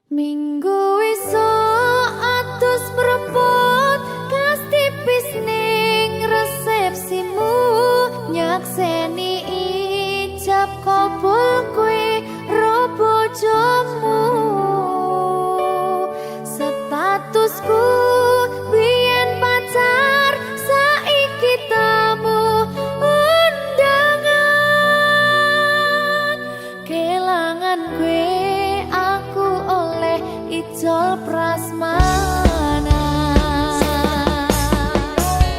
Minggu esuk atus mrepot kas tipis ning resepsimu nyakseni ijab kabul kowe ro bojomu statusku biyen pacar saiki tamu undangan kelangan kowe aku oleh ijol prasmana.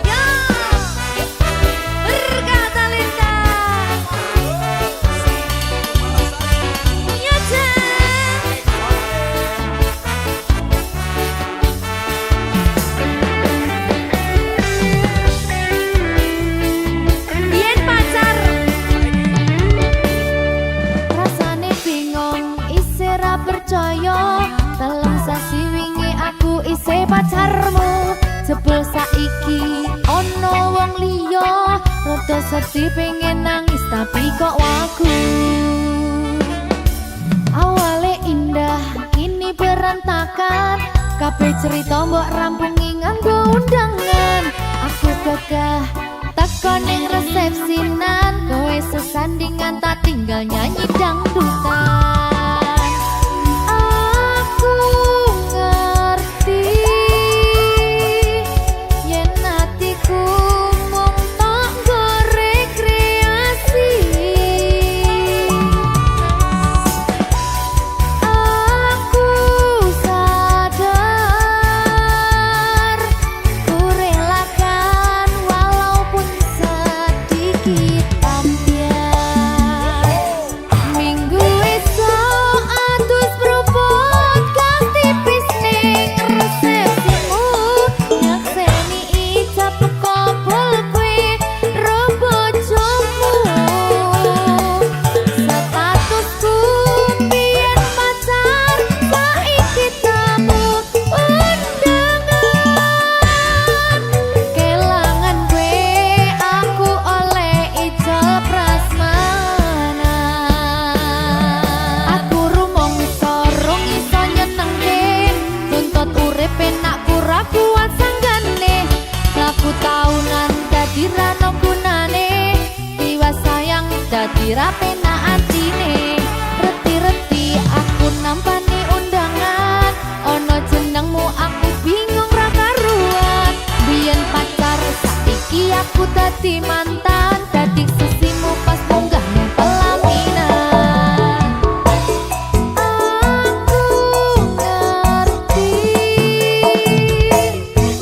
Ya, berkata Linda. Ya, Yen pacar rasane bingung isih ra percaya telung sasi wingi aku isih pacarmu jebul saiki ono wong liya rada sedih pengen nangis tapi kok wagu awale indah kini berantakan kabeh cerita mbok rampungi nganggo undangan aku gagah teko ning resepsinan kowe sesandingan tak tinggal nyanyi dangdutan aku ngerti yen atiku mung tanggo rekreasi aku sadar ku relakan walaupun sedikit ambiar minggu esok atus propot kas tipis ning resepsimu nyakseni ijab kabul kowe ro bojomu statusku biyen pacar saiki tamu undangan kelangan kowe aku oleh ijol prasmana aku rumangsa rong iso nyenengke tuntut urip enak ora kuat sanggane laku taunan dadi ra ono gunane tiwas sayang dadi ra penak atine reti-reti aku nampani undangan ono jenengmu aku bingung ra karuan biyen pacar saiki aku dadi mantan dadi sesimu pas munggah ning pelaminan aku ngerti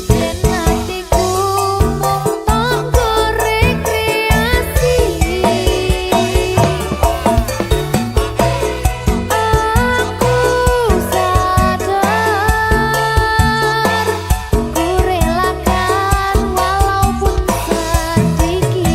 yen atiku mung tanggo rekreasi aku sadar ku relakan walaupun sedikit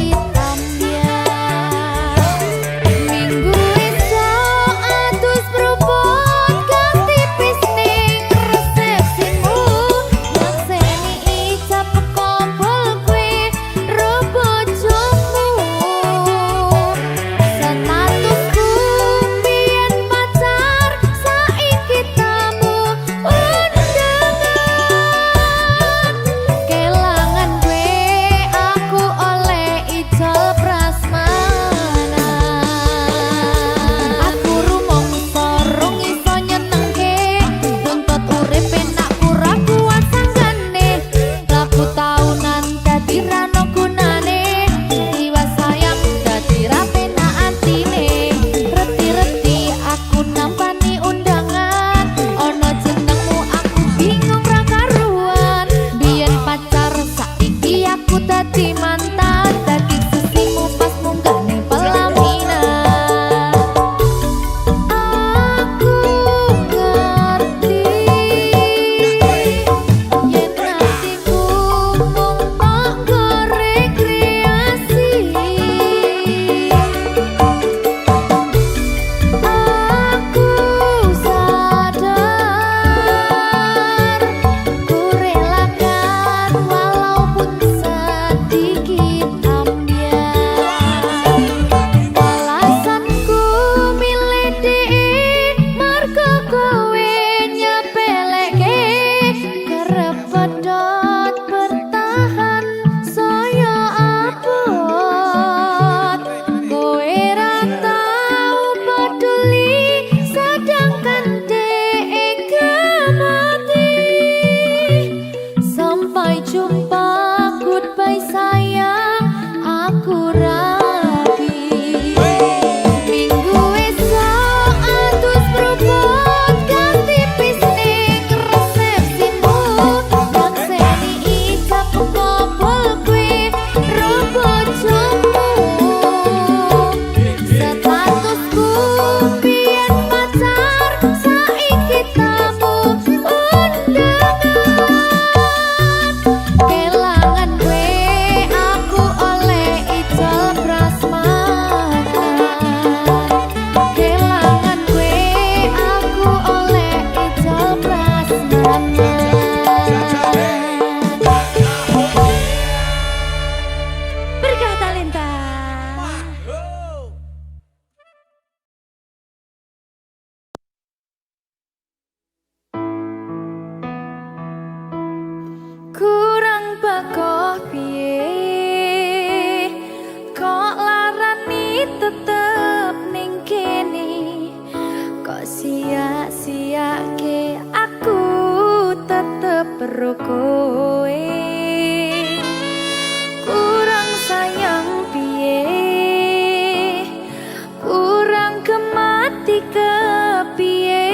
mati kepiye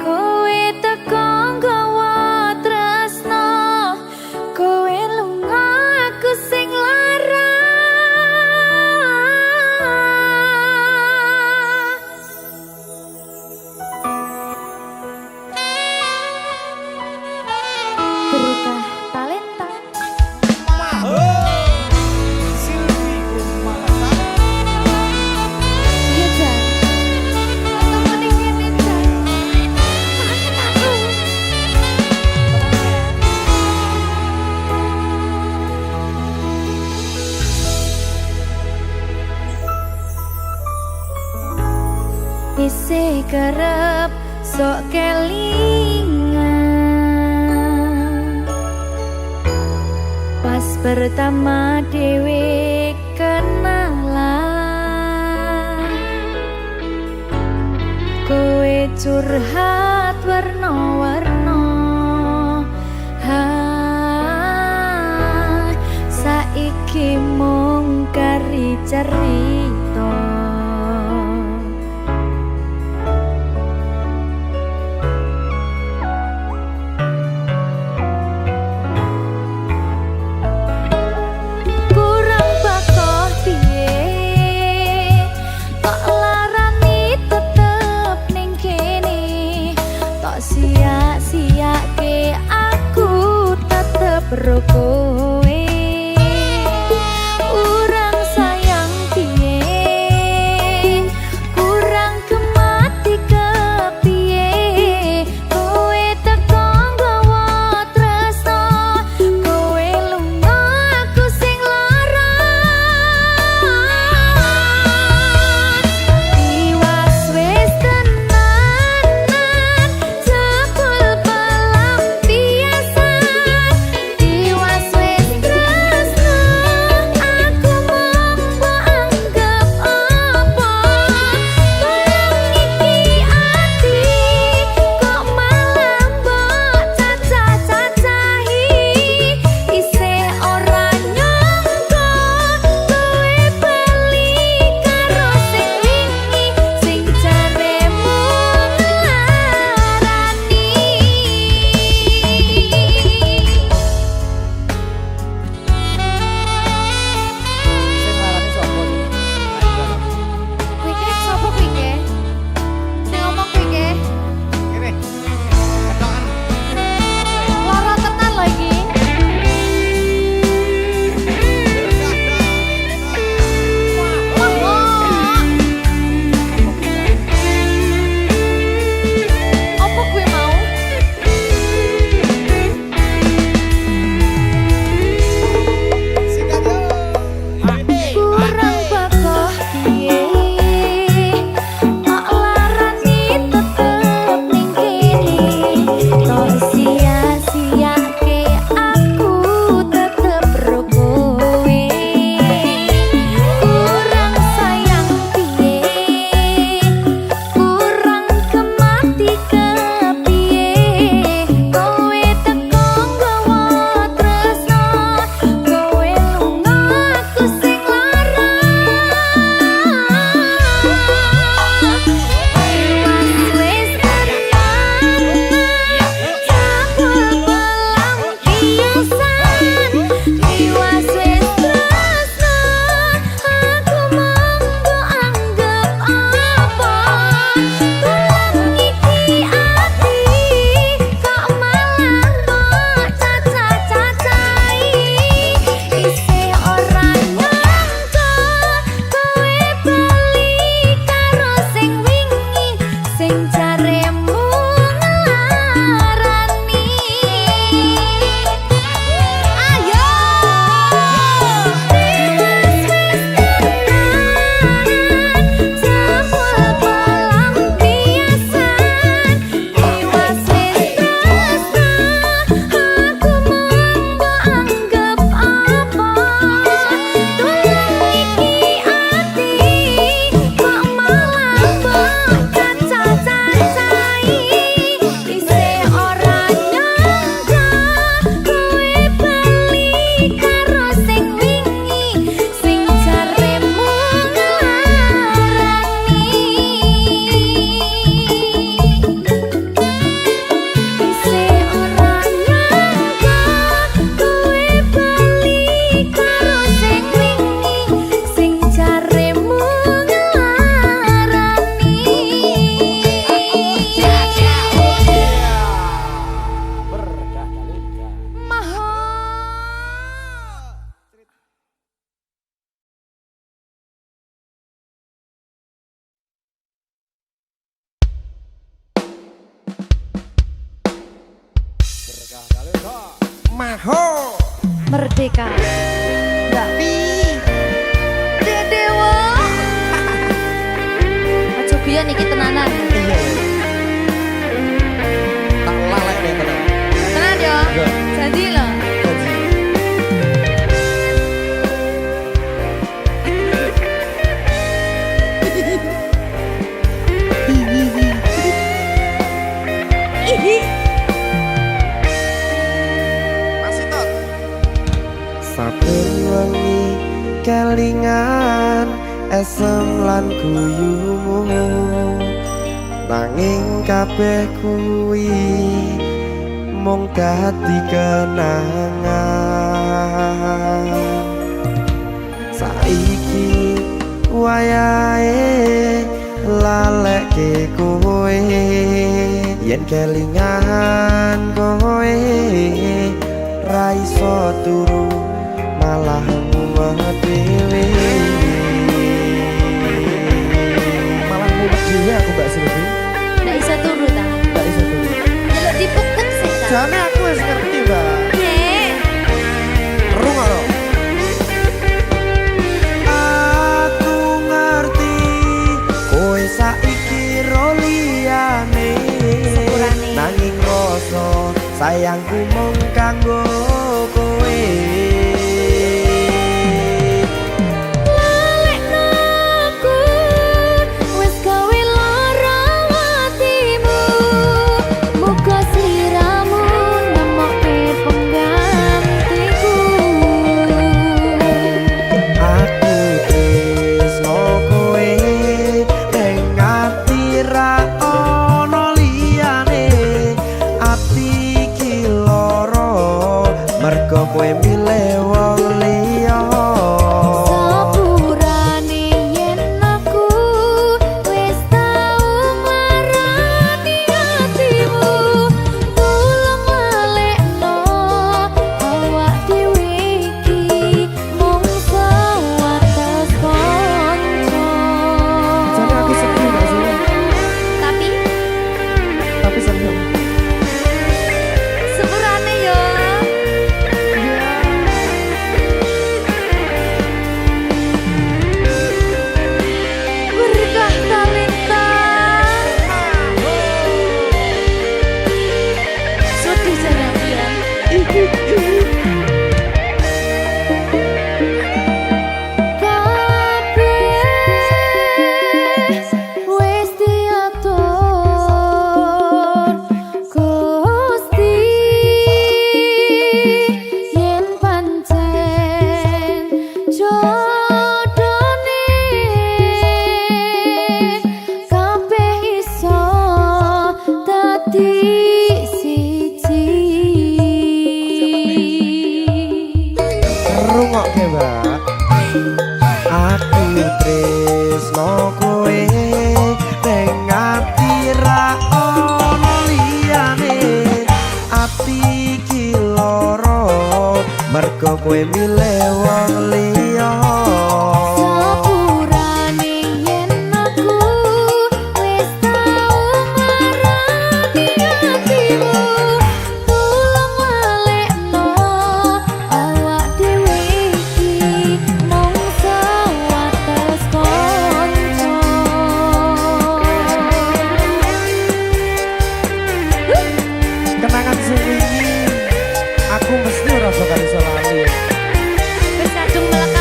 kowe teko nggawa tresno kowe lunga aku sing lara berkah talenta isih kerep sok kelingan pas pertama dewe kenalan kowe curhat warna-warna saiki mung kari cerita sia-siake aku tetep ro kowe urang sayang piye kurang kemati kepiye kowe teko nggawa tresno kowe lunga aku sing lara tiwas wis tenanan jebul pelampiasan tiwas Maho Merdeka. Enggak. Dewa. Aja biyen iki tenanan. tak lalek deh tenan. Tenan yo. Janji lho. Saben wengi kelingan esem lan guyumu nanging kabeh kuwi mung dadi kenangan. Saiki wayahe lalekke kowe yen kelingan kowe ra iso turu malah mumet dhewe. Malah mumet dhewe aku Mbak Silvi. Nggak bisa turu ta? Nggak bisa turu. Jaluk dipukul sih ta. Jane aku wis ngerti, Mbak. Nek. Rungokno. Aku ngerti kowe saiki ro liyane. Sepurane. Nanging rasa sayangku mung kanggo kowe. Mergo kowe milih wong liya. Sepurane yen aku wis tau marani atimu, tulung lalekno awak dhewe iki mung sewates kanca. Jane aku sedih gak sih? Tapi seneng. sepurane yo. Berkah talenta. Sedih jangan bilang. Kabeh wis diatur Gusti yen pancen jodone kabeh iso dadi siji. Rungokke, Mbak. Aku tresno kowe ning ati ra ono liyane. Ati iki lara mergo kowe milih wong liya. Sepurane yen aku wis tau marani atimu, tulung lalekno awak dhewe iki mung sewates kanca. Kenangan sing wingi aku mesti ora bakal iso lali. Wis kadung melekat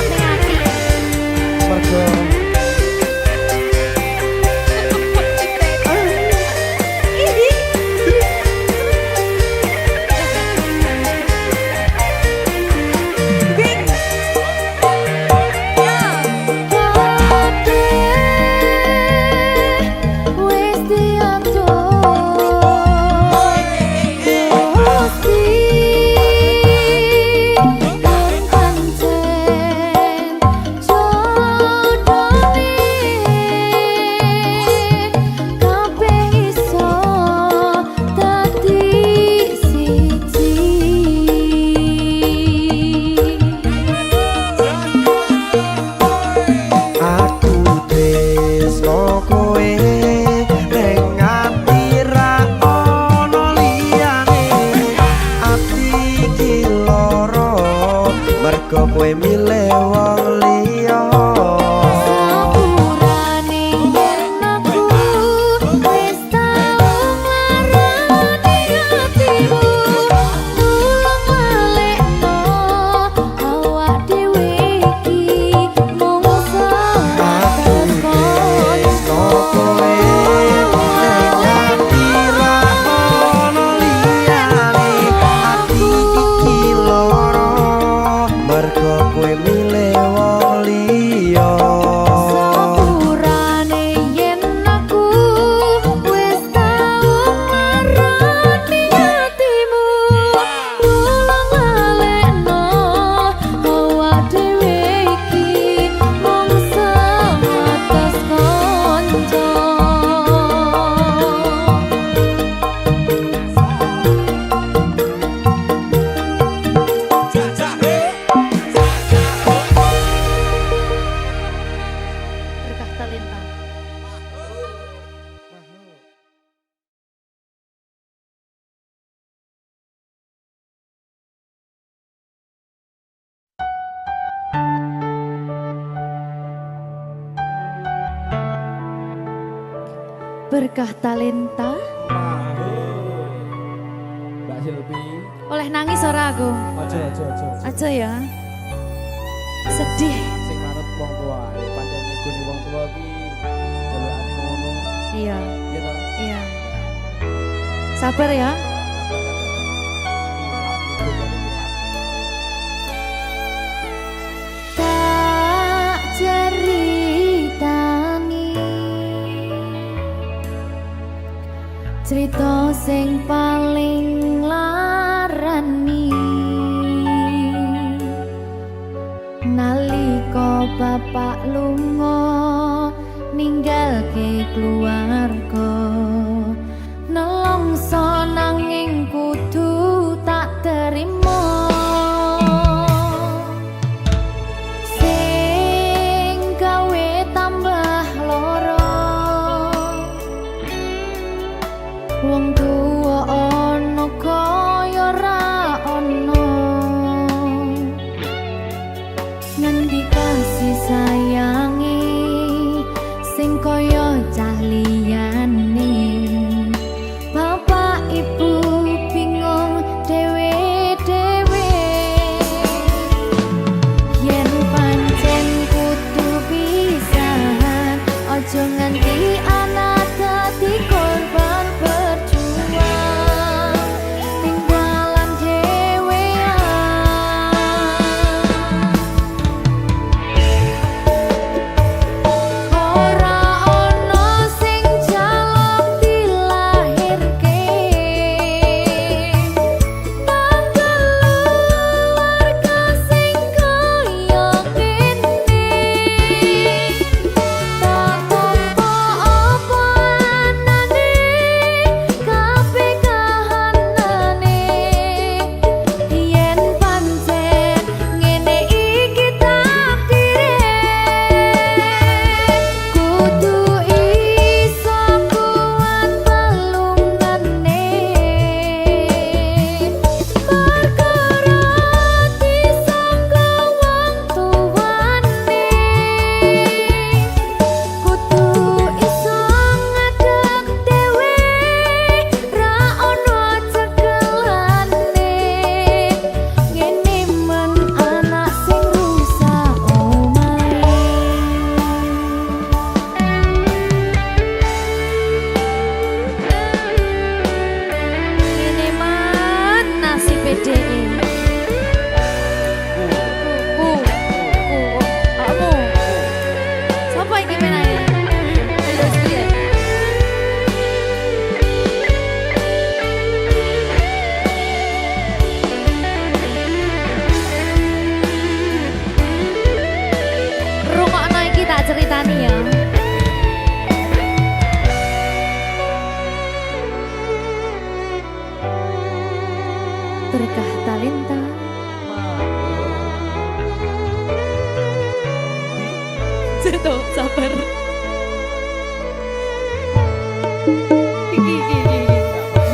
Berkah talenta. Mbak Silvi. Oleh nangis ora aku? Aja. Aja ya. Sedih. Sing manut wong tua, pancen ngegoni wong tua ki jelokane ngono. Iya. Iya toh? Iya. Sabar ya. Tak ceritani cerita sing paling larani nalika bapak lunga ninggalke keluarga nelongso nanging kudu tak terima sing gawe tambah loro wong tuwa ana kaya ra ana ngendi kasih sayangi sing kaya cah liyane bapak ibu bingung dewe-dewe yen pancen kudu pisahan aja nganti anak dadi korban berjuang tinggalan dhewean ora ono sing jaluk dilahirke tanggal keluarga sing kaya kene tak tampa apa anane kabeh kahanane yen pancen ngene iki takdire kudu iso kuat pelungane perkara disangka wong tuwane kudu iso ngadeg dhewe ra ono cekelane ngene men anak sing rusak omahe ngene men nasib dhewe kamu siapa iki menanya terus piye rungokno iki tak ceritani ya berkah talenta Seto, sabar.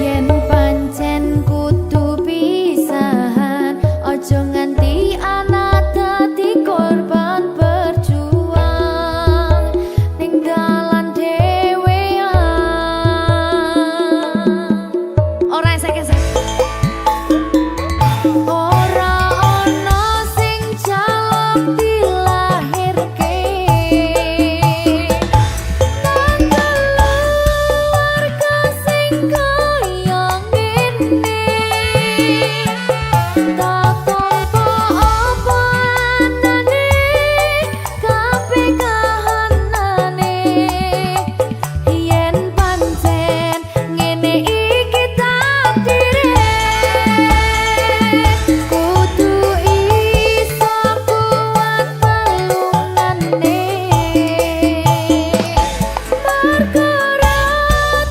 Yen pancen kudu pisahan, ojo nganti anak dadi korban berjuang tinggalan dhewean. Ora esek-esek. Ora ono sing jaluk dilahirke tanggal keluarga sing kaya ngene tak tampa apa anane kabeh kahanane yen pancen ngene iki takdire kudu iso kuat pelungane perkara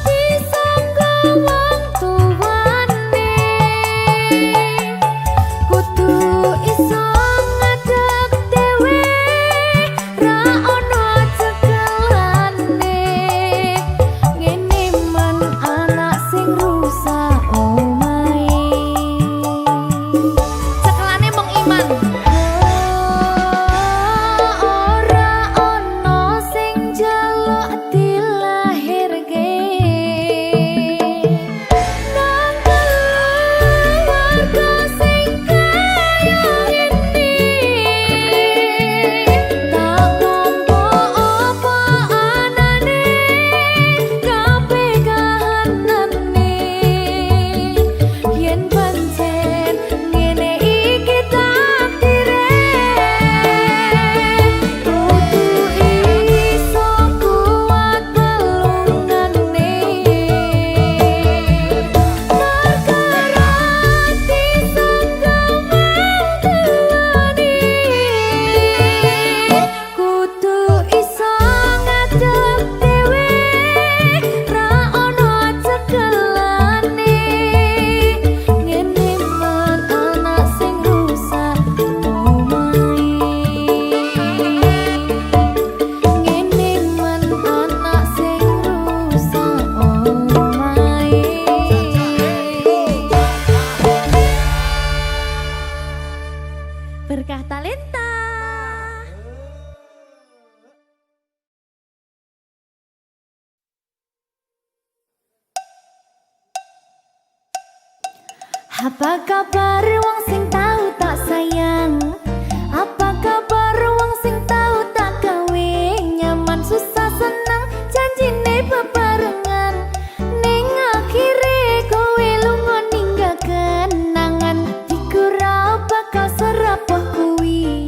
disangka wong tuwane kudu iso ngadeg dhewe ra ono cekelane ngene men anak sing rusak omahe cekelane mung iman ora ono sing jaluk dilahirke Apa kabar wong sing tahu tak sayang? Apa kabar wong sing tahu tak gawe? Nyaman susah senang janjine bebarengan. Ning akhire kowe lunga ninggal kenangan. Dikira bakal serapoh kuwi.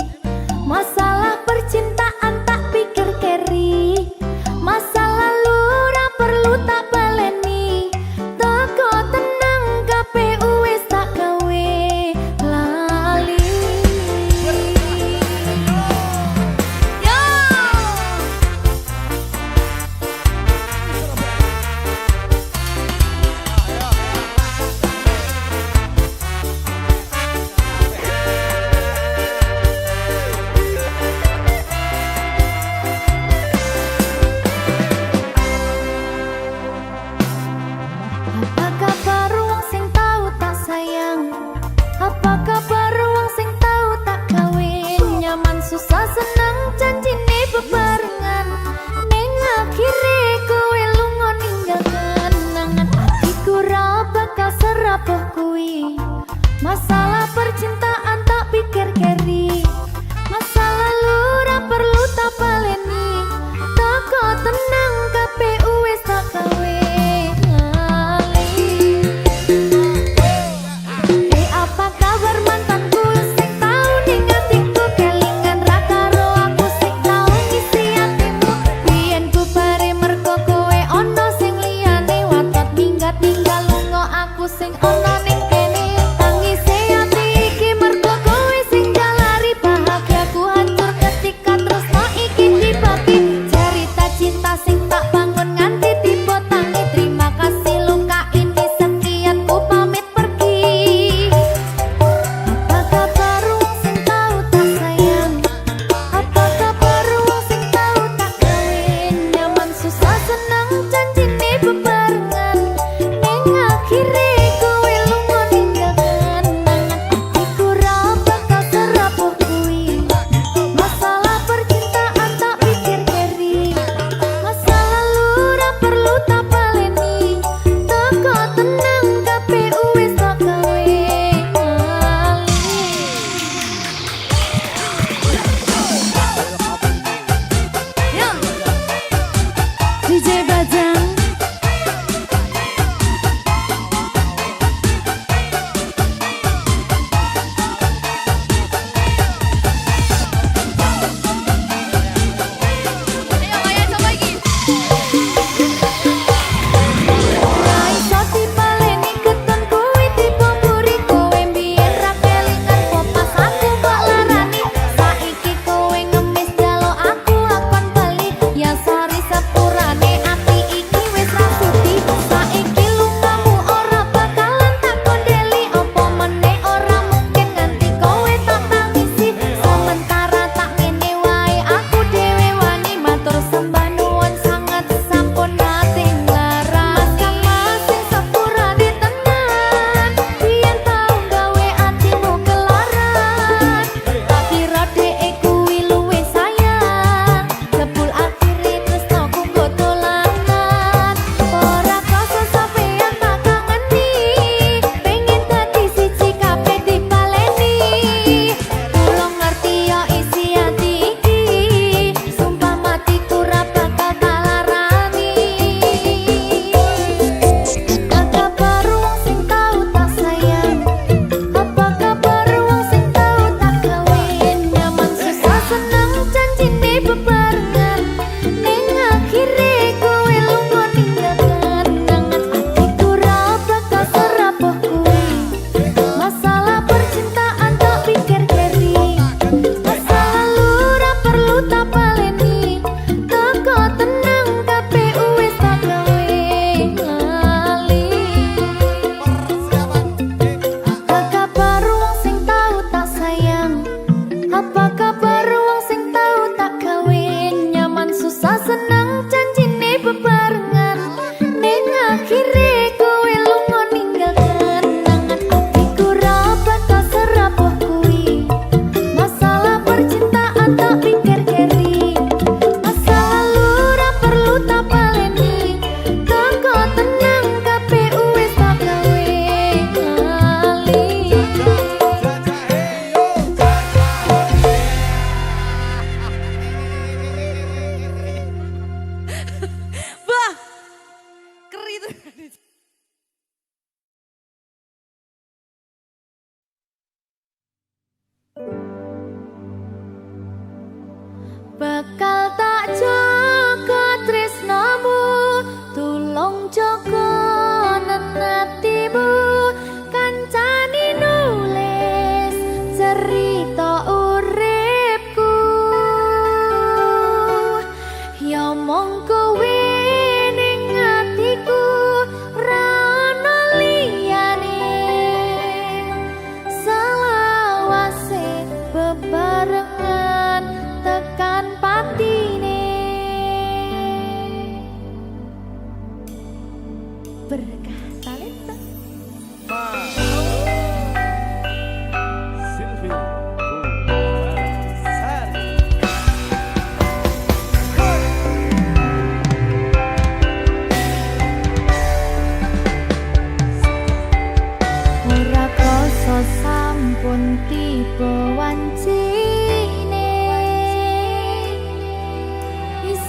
Masalah percintaan tak pikir keri. Masa lalu ora perlu tak baleni. Toko tenang KPU wis tak gawe.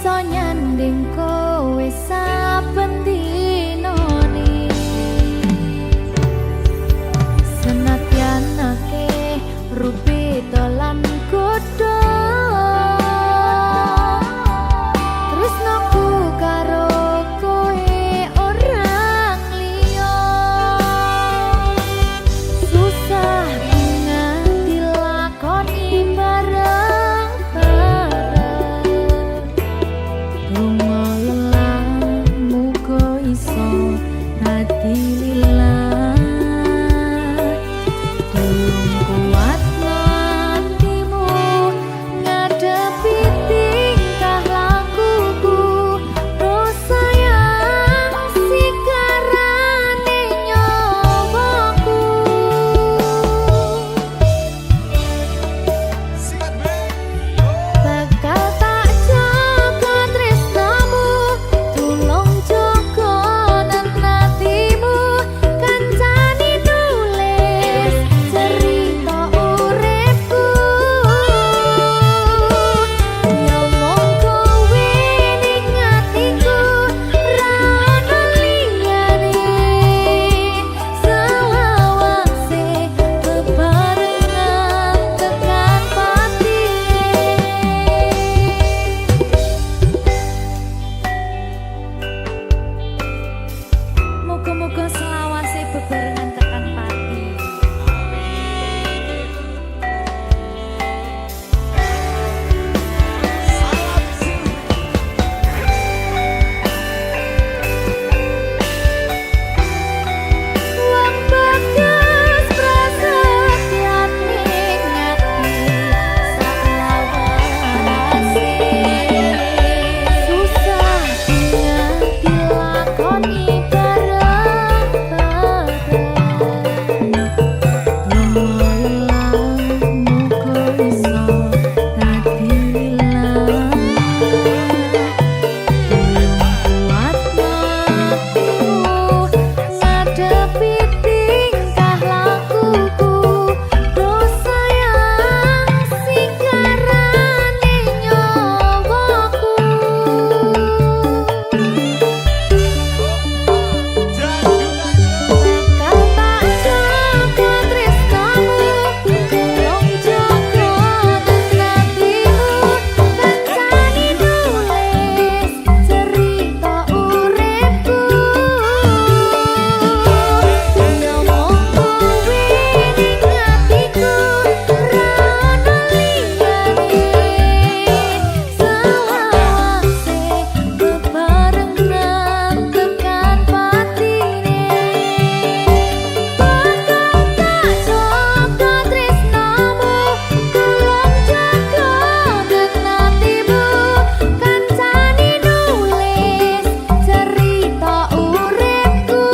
iso nyanding kowe saben dinane senadyan akeh rupi dolan godho tresnaku karo kowe orang liya susah nganti lakoni bareng-bareng donga lelah muga iso dadi lillah tulung kuat hatimu ngadepi tingkah lakuku dosa yang sikarane nyawaku bakal tak jaga tresnamu tulung jaga nanatimu kancani nulis cerita uripku ya mong kowe ning atiku ra ono liyane selawase bebarengan tekan patine muga-muga selawase bebarengan tekan pati wong bagas prasetyan ning ati saklawase susah nganti lakoni bareng-bareng muga iso dadi lillah kuat hatimu ngadepi tingkah lakuku dosa yang sikarane nyawaku bakal tak jaga tresnamu tulung jaga nanatimu kancani nulis cerita uripku ya mong kowe ning atiku ra ono liyane selawase bebarengan tekan patine bakal tak jaga tresnamu tulung jaga nanatimu kancani nulis cerita uripku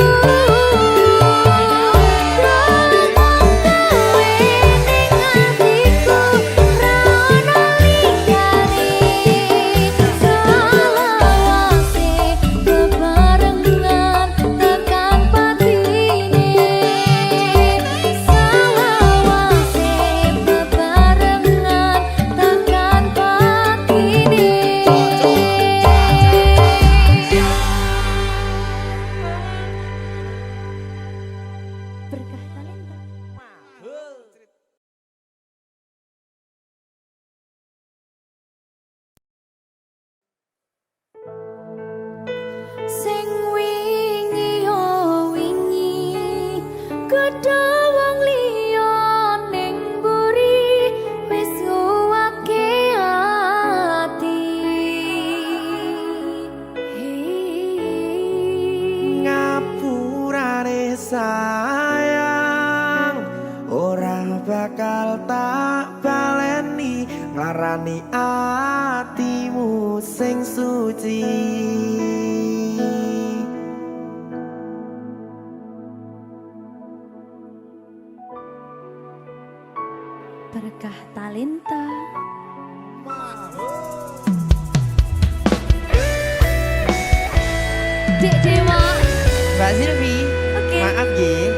berkah talenta sing wingi yo wingi gedhe wong liya ning mburi wis nguwake ati ngapurane sayang ora bakal tak baleni ngarani atimu sing suci berkah talenta Dek Dewa Mbak Silvi Oke. maaf nggih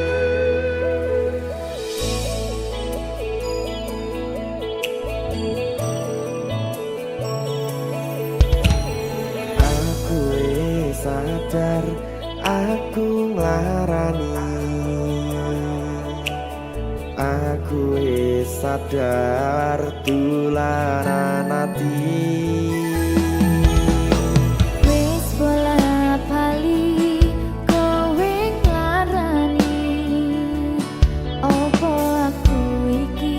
sadar aku nglarani. Aku wis sadar tularan ati. Wis bola bali kowe nglarani. Opo aku iki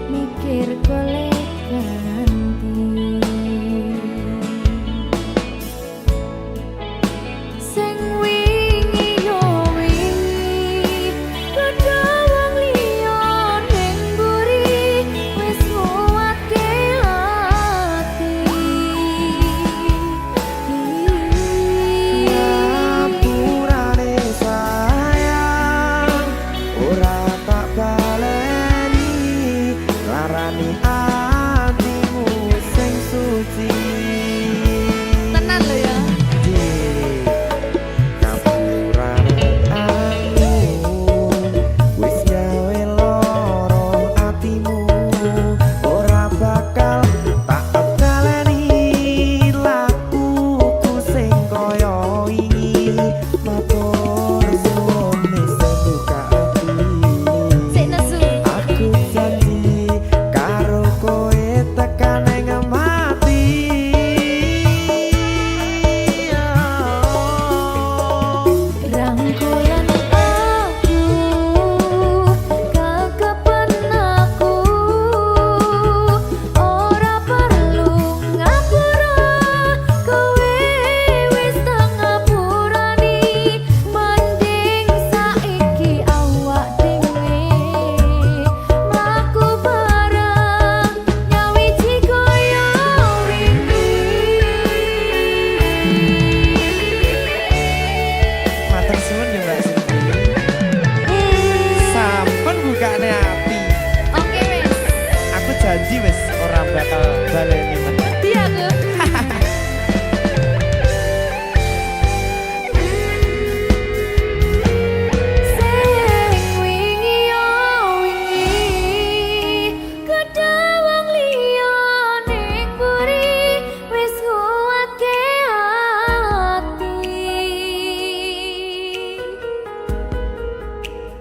mikir golek ganti. Sing wingi yo wingi padha wong liya ning mburi wis nguwatke ati. Ngapurane sayang ora tak baleni, larani atimu sing suci. Tenan lho ya. Ngapurane aku wis gawe loro atimu, ora bakal tak baleni lakuku sing kaya wingi. Matur suwun sing buka ati. Sik nesu. Aku janji karo kowe tekan ing mati. Rangkulan aku kekepen aku ora perlu ngapura kowe wis tak ngapurani. Mending saiki awak dhewe mlaku bareng nyawiji kaya wingi. Matur suwun ya Mbak Silvi. Sampun bukane ati. Oke wis. Aku janji wis ora bakal baleni meneh. Dia aku. Sing wingi yo wingi kedha wong liya ning mburi wis nguwatke ati.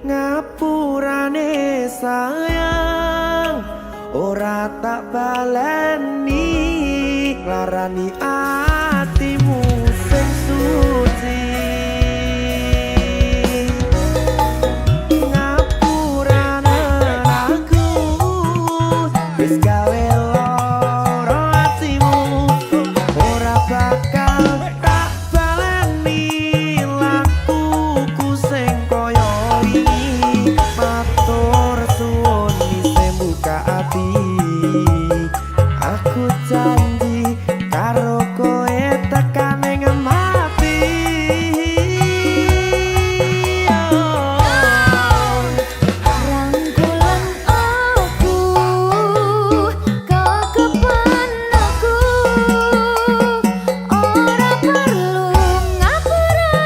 Ngapurane sayang ora tak baleni, larani atimu sing suci. Ngapurane aku wis gawe loro atimu, ora bakal tak baleni lakuku sing kaya wingi. Matur suwun sing buka ati. Aku janji karo kowe tekan ing mati. Rangkulan aku kekepen aku ora perlu ngapura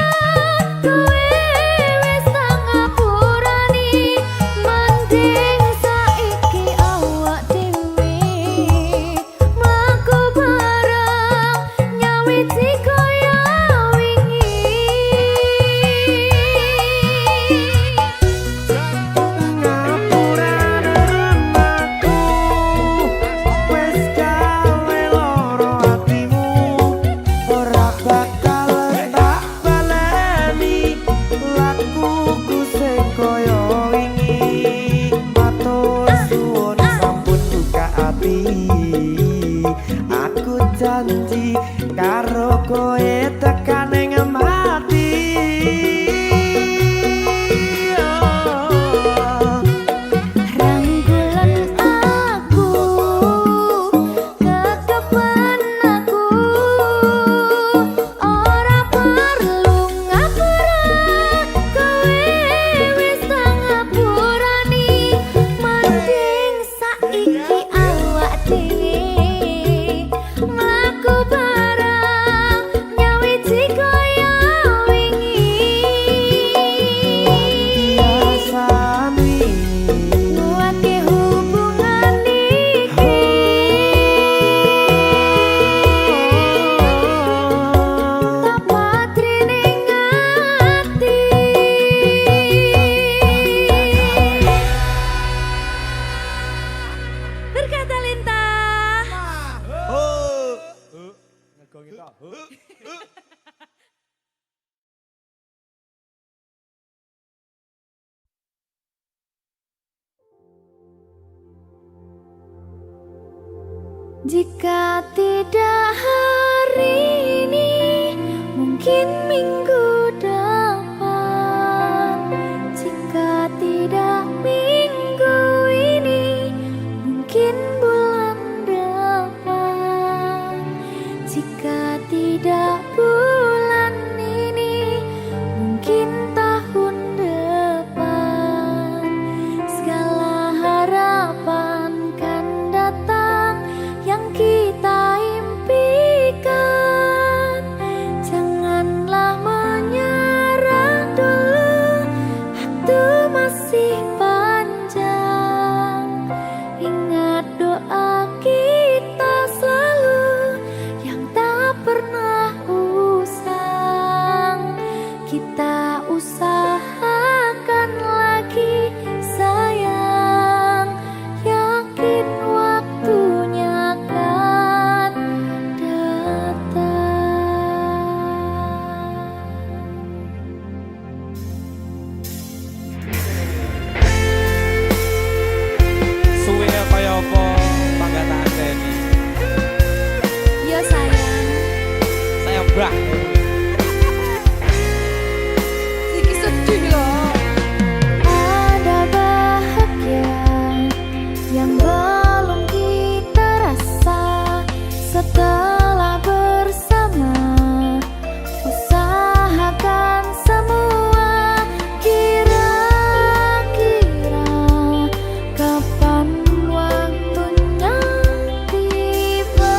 kowe wis tak ngapurani. Mending saiki awak dhewe mlaku bareng nyawiji kaya wingi. Ngapurane aku wis gawe loro atimu, ora bakal tak baleni lakuku sing kaya wingi. Matur suwun sampun buka ati. Aku janji karo kowe tekan ing mati. Rangkulan aku kekepen aku ora perlu ngapura kowe wis tak ngapurani. Mending saiki awak dhewe mlaku bareng nyawiji kaya wingi. Kok kita. Jika tidak hari ini, mungkin minggu depan. Jika tidak minggu ini, mungkin bulan depan. Jika tidak bulan ini, mungkin tahun depan. Segala harapan kan datang yang kita impikan. Janganlah menyerah dulu, waktu masih panjang. Ingat doa kita selalu yang tak pernah usang. Kita usahakan lagi sayang, yakin waktunya akan datang. Suwe kaya apa panggatan Deni? Ya sayang, Saya mbak. sedikit sedih loh. Ada bahagia yang belum kita rasa setelah bersama. Usahakan semua, kira-kira kapan waktunya tiba.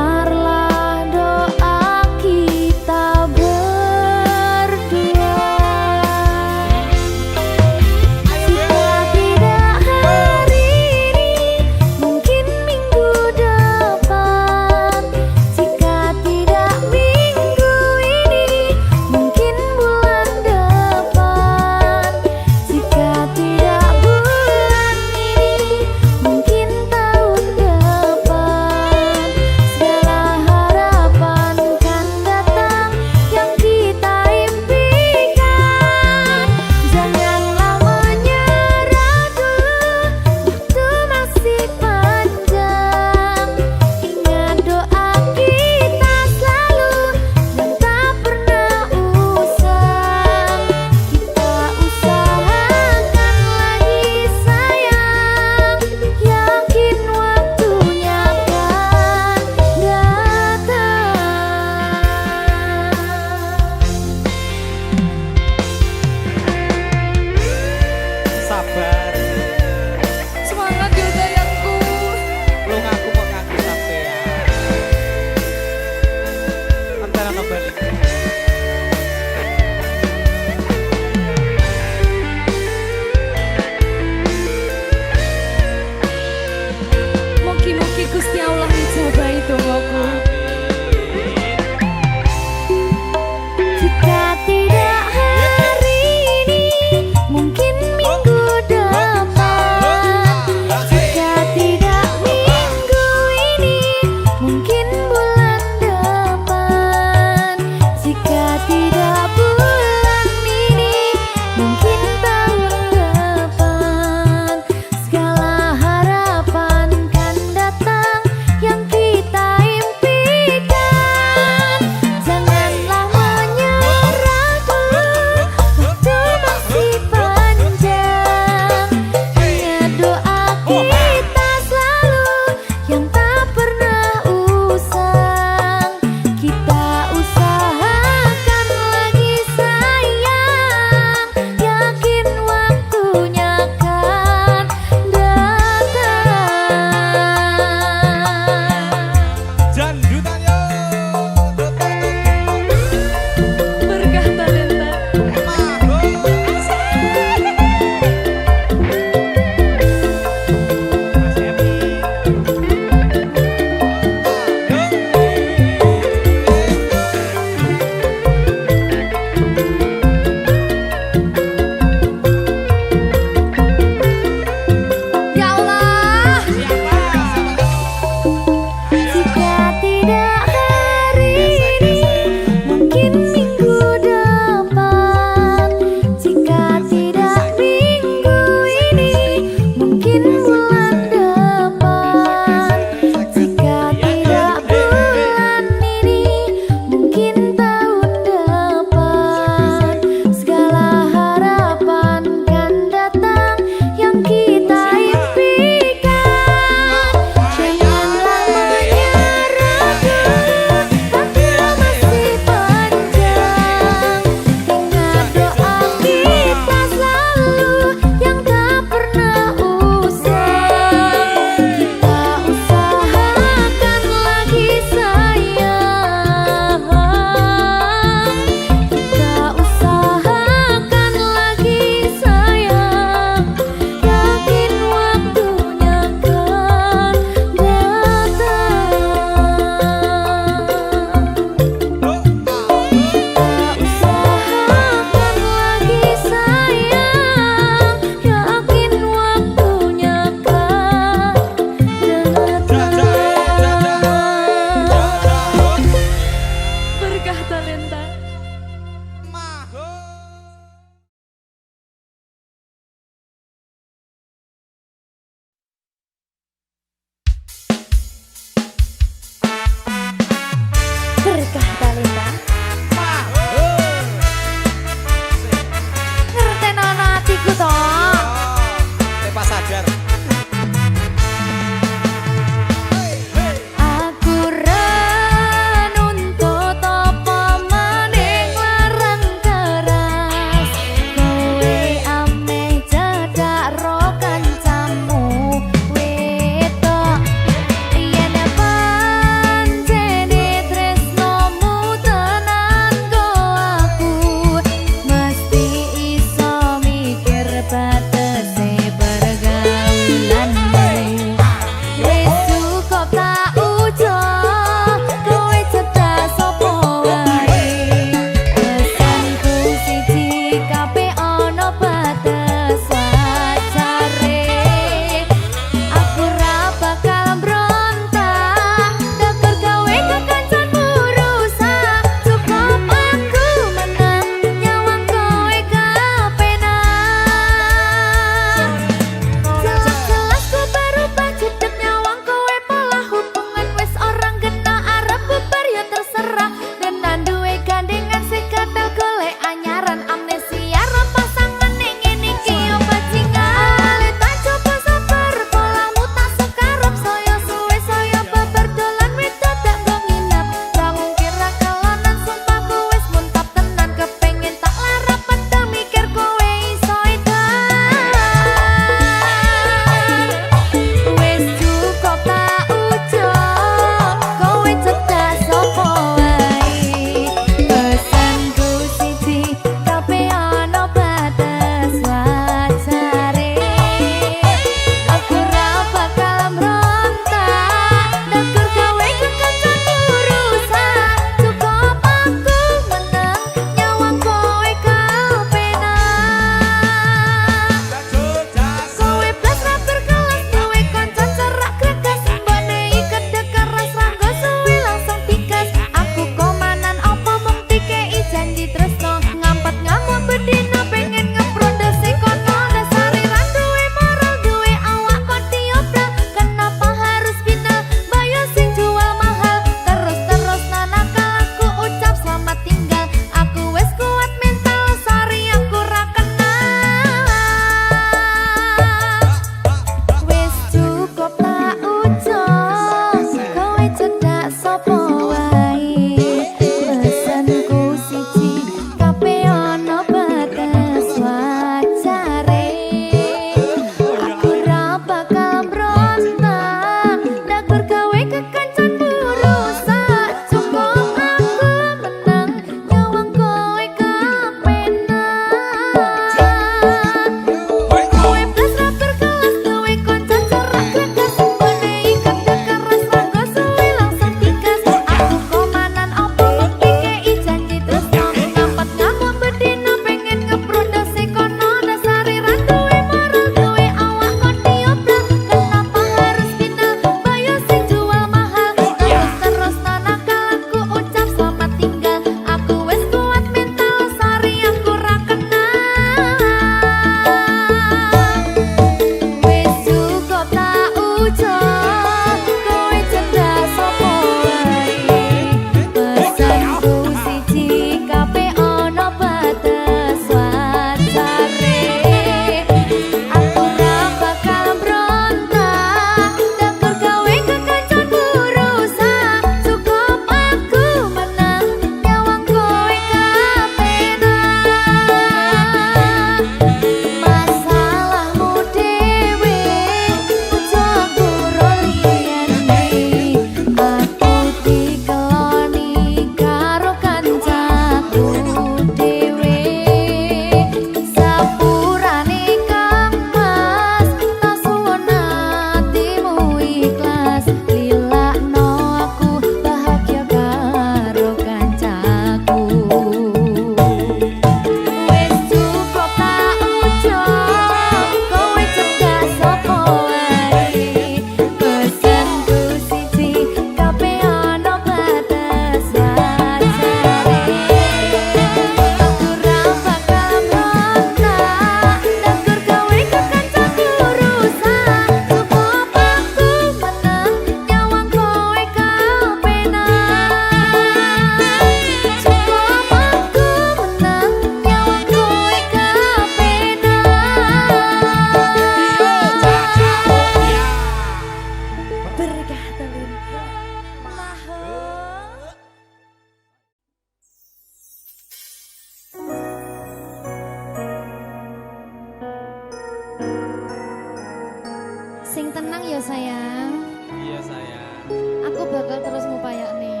ya sayang. Iya sayang. Aku bakal terus ngupayakne.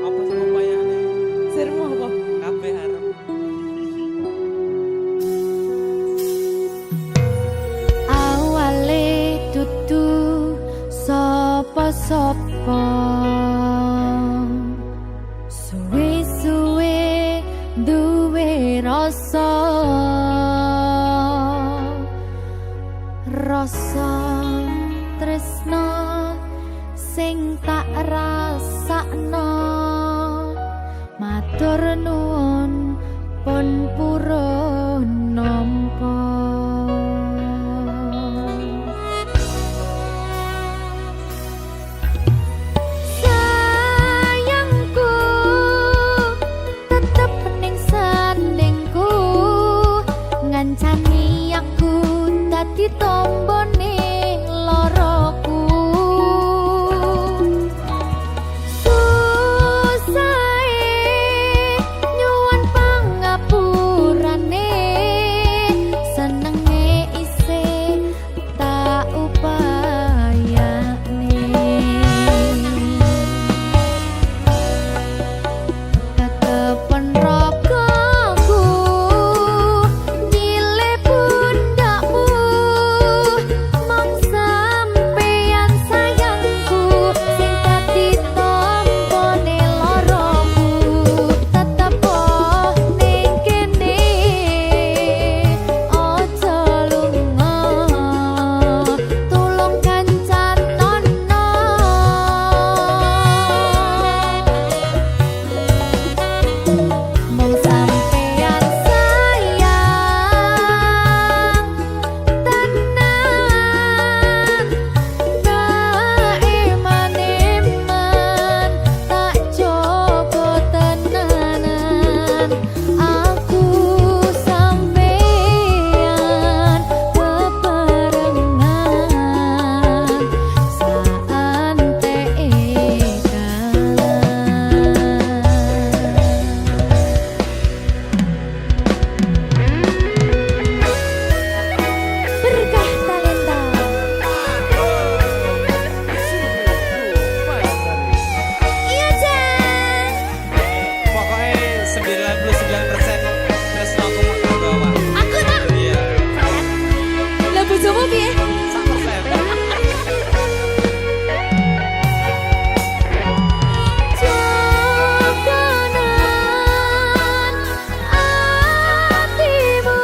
Apa sama payane? Sirmu apa? Kabeh arep. Awale dudu sapa-sapa. Suwe-suwe duwe rasa. Rasa tresno sing tak rasakno. Matur nuwun pun purun nampa. Sayangku tetep ning sandingku, ngancani aku dadi tombone loroku. Nyuwun pangapurane, senenge isih tak upayane. Ketepen ragaku nyile pundakmu, mong sampeyan sayangku sing dadi tombone loroku. Tetep ning kene aja lunga, tulung kancan nono. Mong sampeyan sayang tenan, tak eman-eman, tak jaga tenanan. Aku sampeyan bebarengan saante berkah talenta. Iya Jan. Pokoknya 99% tresno aku mau bawa. Aku tak. Iya. Lah bojomu piye? 100%. Jokonan atimu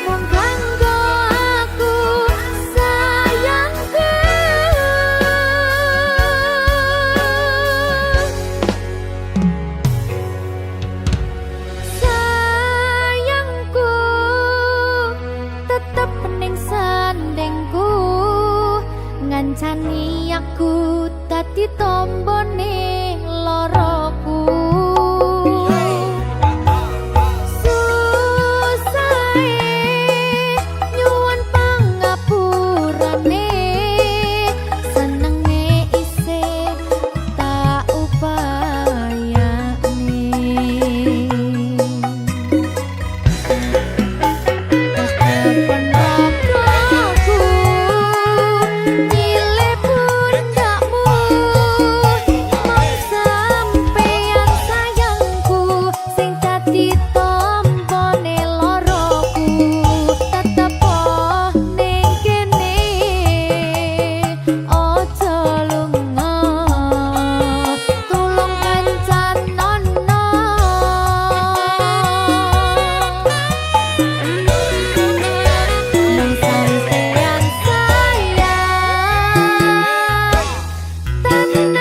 mung kanggo aku sayangku. Sayangku tetep ning sandingku, ngancani aku dadi tombone loroku. Susahe nyuwun pangapurane, senenge isih tak upayane. Ketepen ragaku nyile pundakmu, mong sampeyan sayangku sing dadi tombone loroku. Tetep ning kene aja lunga, tulung kancan nono. Mong sampeyan sayang tenan,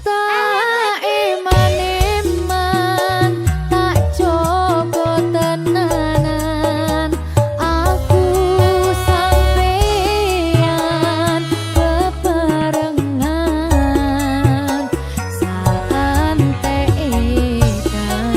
tak eman-eman, tak jaga tenanan. Aku sampeyan bebarengan saante edan.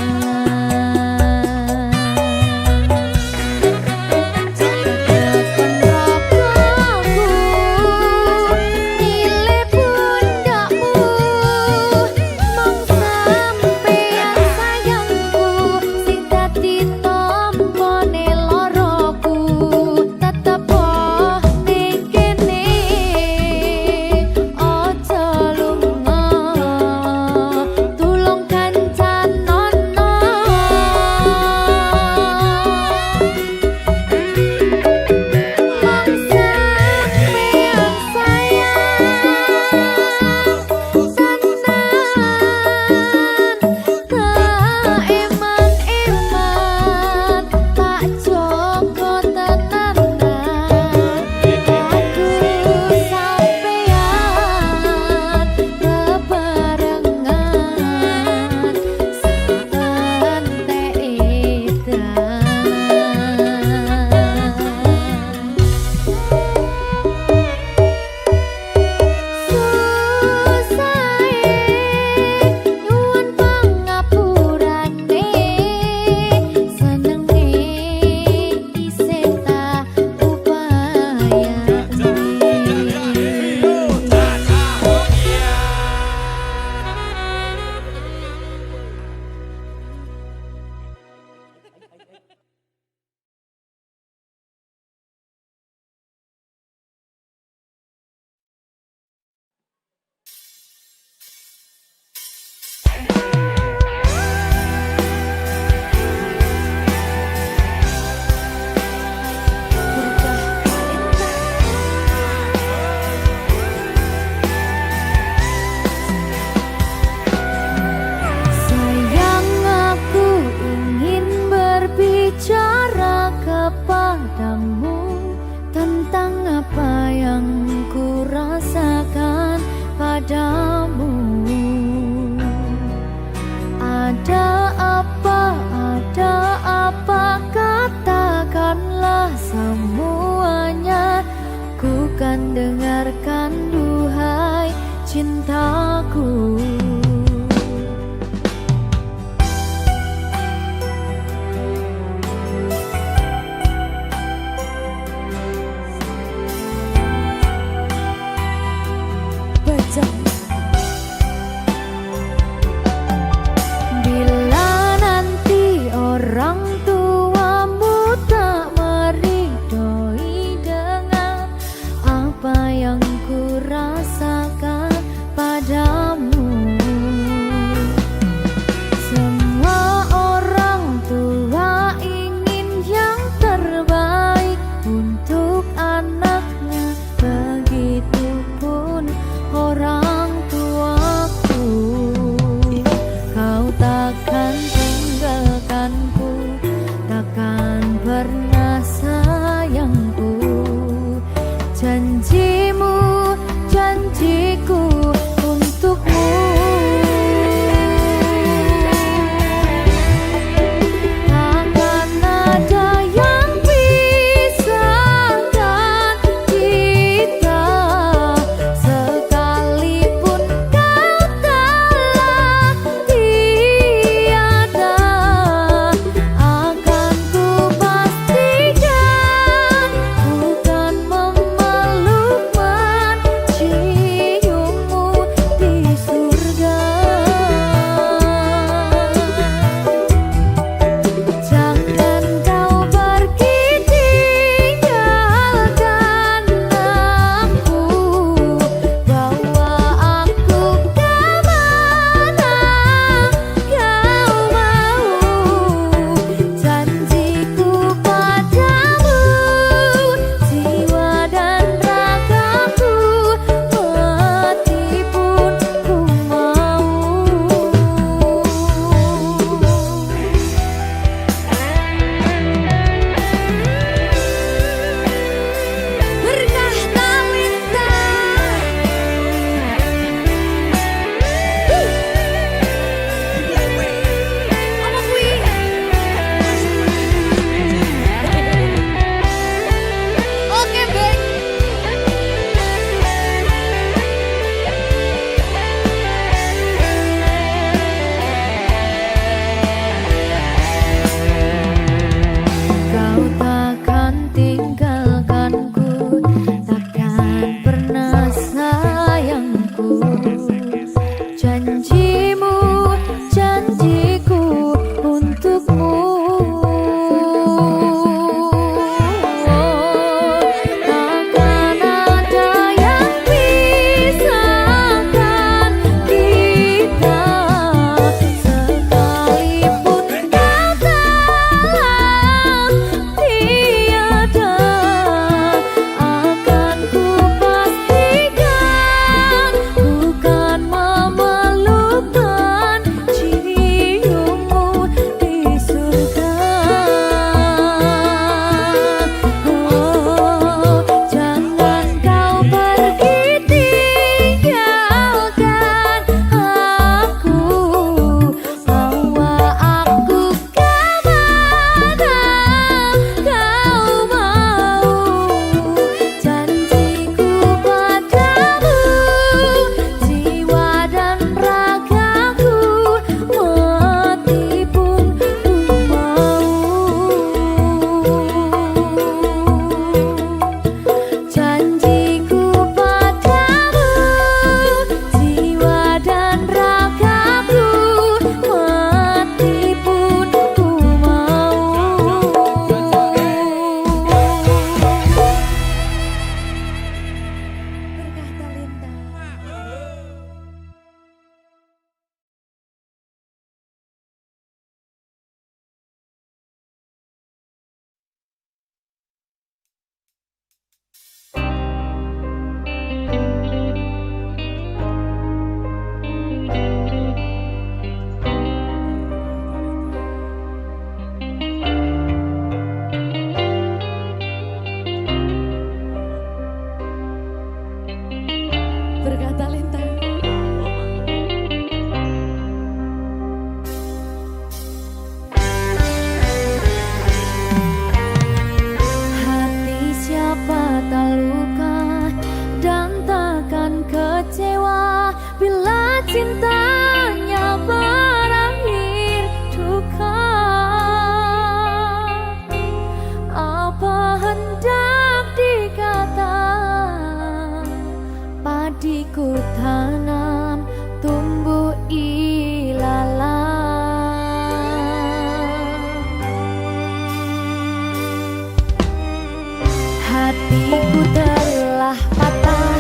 Hatiku telah patah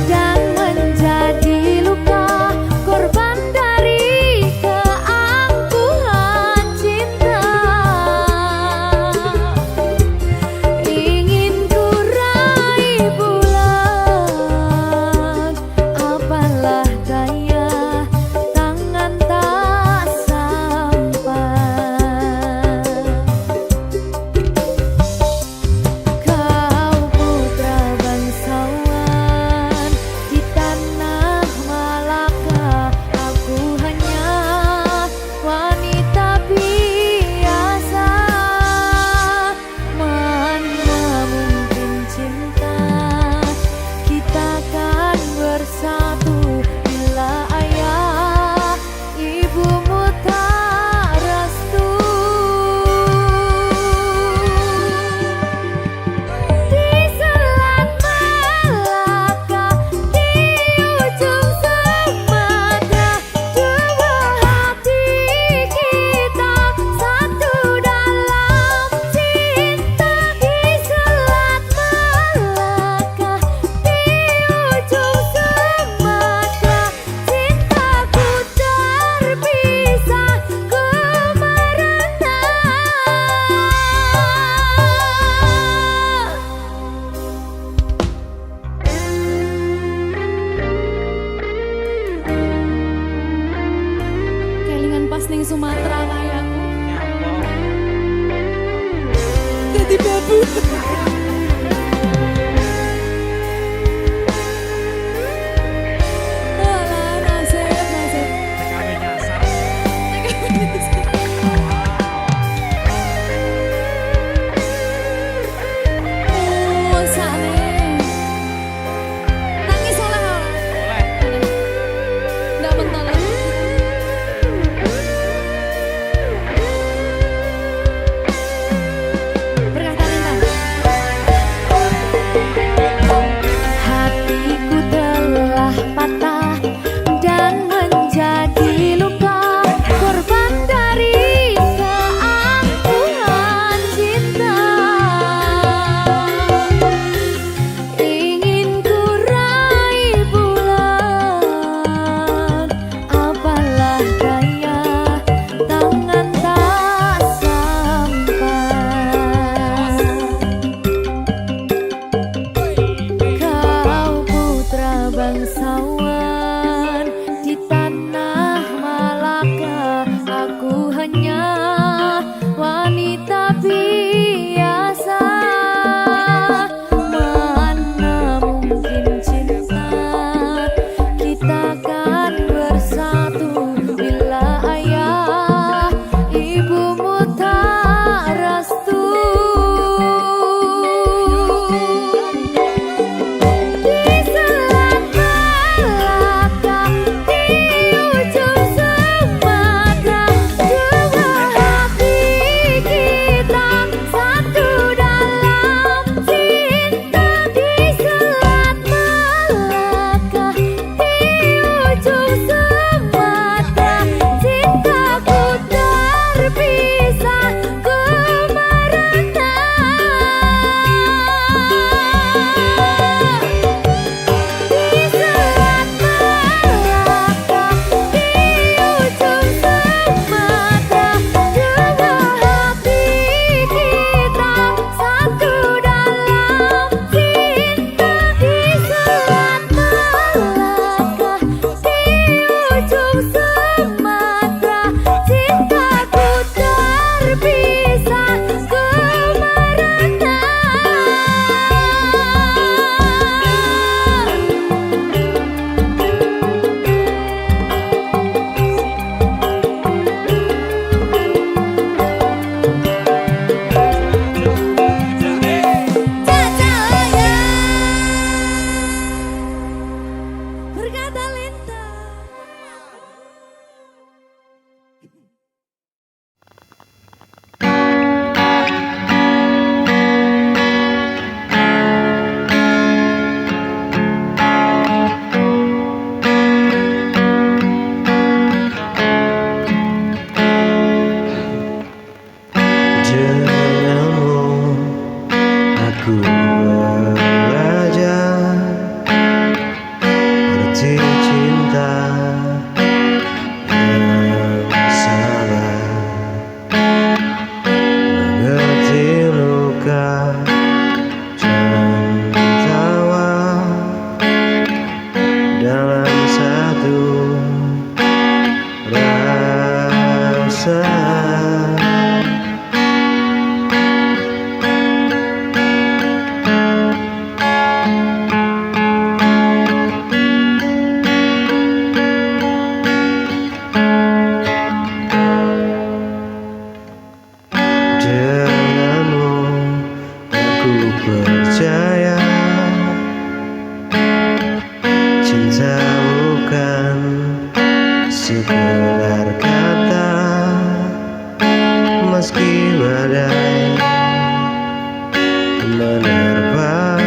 dan menjadi luka, korban dari keangkuhan cinta. Ingin ku raih bulan, apalah daya, tangan tak sampai. Kau putra bangsawan di tanah Malaka, aku hanya wanita biasa. Mana mungkin cinta kita kan bersatu bila ayah ibumu tak restu. Di selat Malaka, di ujung Sumatera, dua hati kita satu dalam cinta. Di selat Malaka, di ujung Sumatera, cintaku terpisah ku merana. Kelingan pas ning Sumatera kayakku. Jadi babu. Alah, nasib. TKW nyasar. Oh, sane. Nangis oleh. Nggak bentar lagi. Berkah talenta. Hatiku telah patah dan menjadi luka, korban dari keangkuhan cinta. Ingin ku raih bulan, apalah daya, tangan tak sampai. Kau putra bangsawan di tanah Malaka, aku hanya wanita biasa. Mana mungkin cinta kita kan bersatu bila ayah ibumu tak restu. Di selat Malaka, di ujung Sumatera, dua hati kita satu dalam cinta. Di selat Malaka, di ujung Sumatera, cintaku terpisah ku merana. Di selat Malaka, di ujung Sumatera, dua hati kita satu dalam cinta. Di selat Malaka, di ujung Sumatera, cintaku terpisah ku merana. Cahaya berkah talenta. Denganmu aku badai menerpa,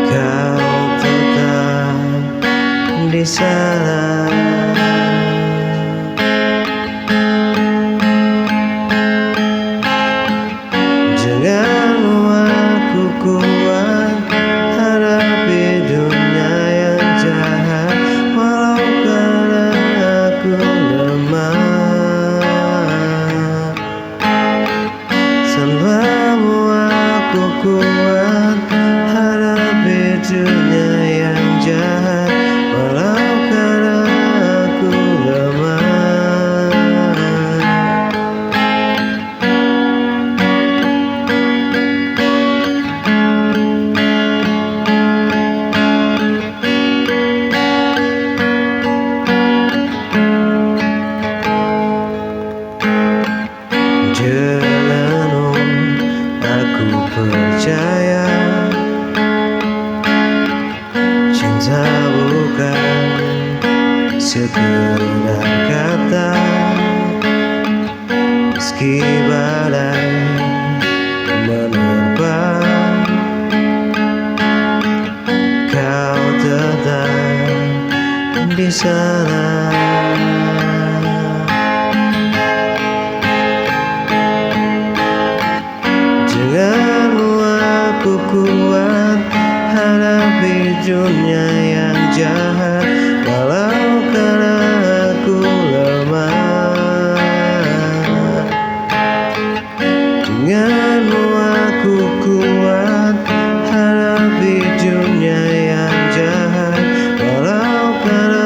kau tetap di sana. Jangan aku kuat hadapi dunia yang jahat, walau karena aku lemah. Tanpamu aku kuat hadapi dunia yang jahat, walau karena aku lemah. Jalanmu aku percaya, cinta bukan sekedar kata. Meski badai menerpa, kau tetap di sana. Janganmu aku kuat hadapi dunia yang jahat, walau karena aku lemah. Janganmu aku kuat hadapi dunia yang jahat, walau karena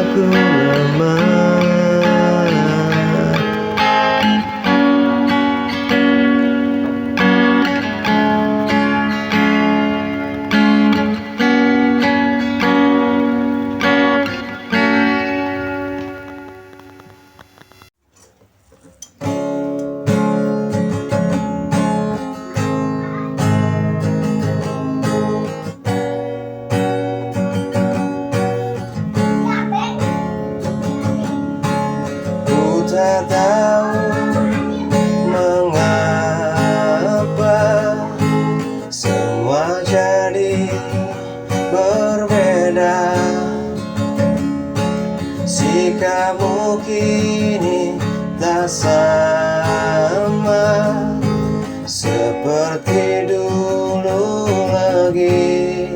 aku lemah. Ku tak tahu mengapa semua jadi berbeda. Sikapmu kini tak sama seperti dulu lagi.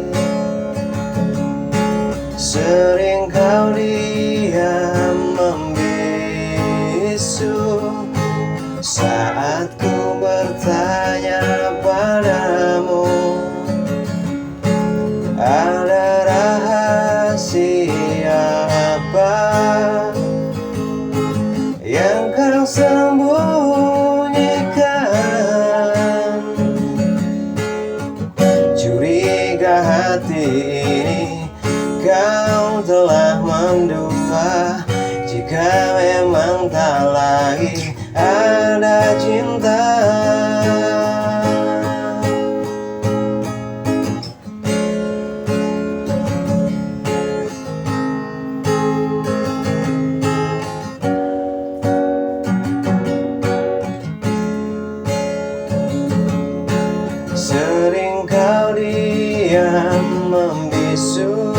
Sering kau diam membisu saat ku bertanya padamu, ada rahasia apa yang kau sembunyikan? Curiga hati ini kau telah mendua, jika memang tak lagi ada cinta. Sering kau diam membisu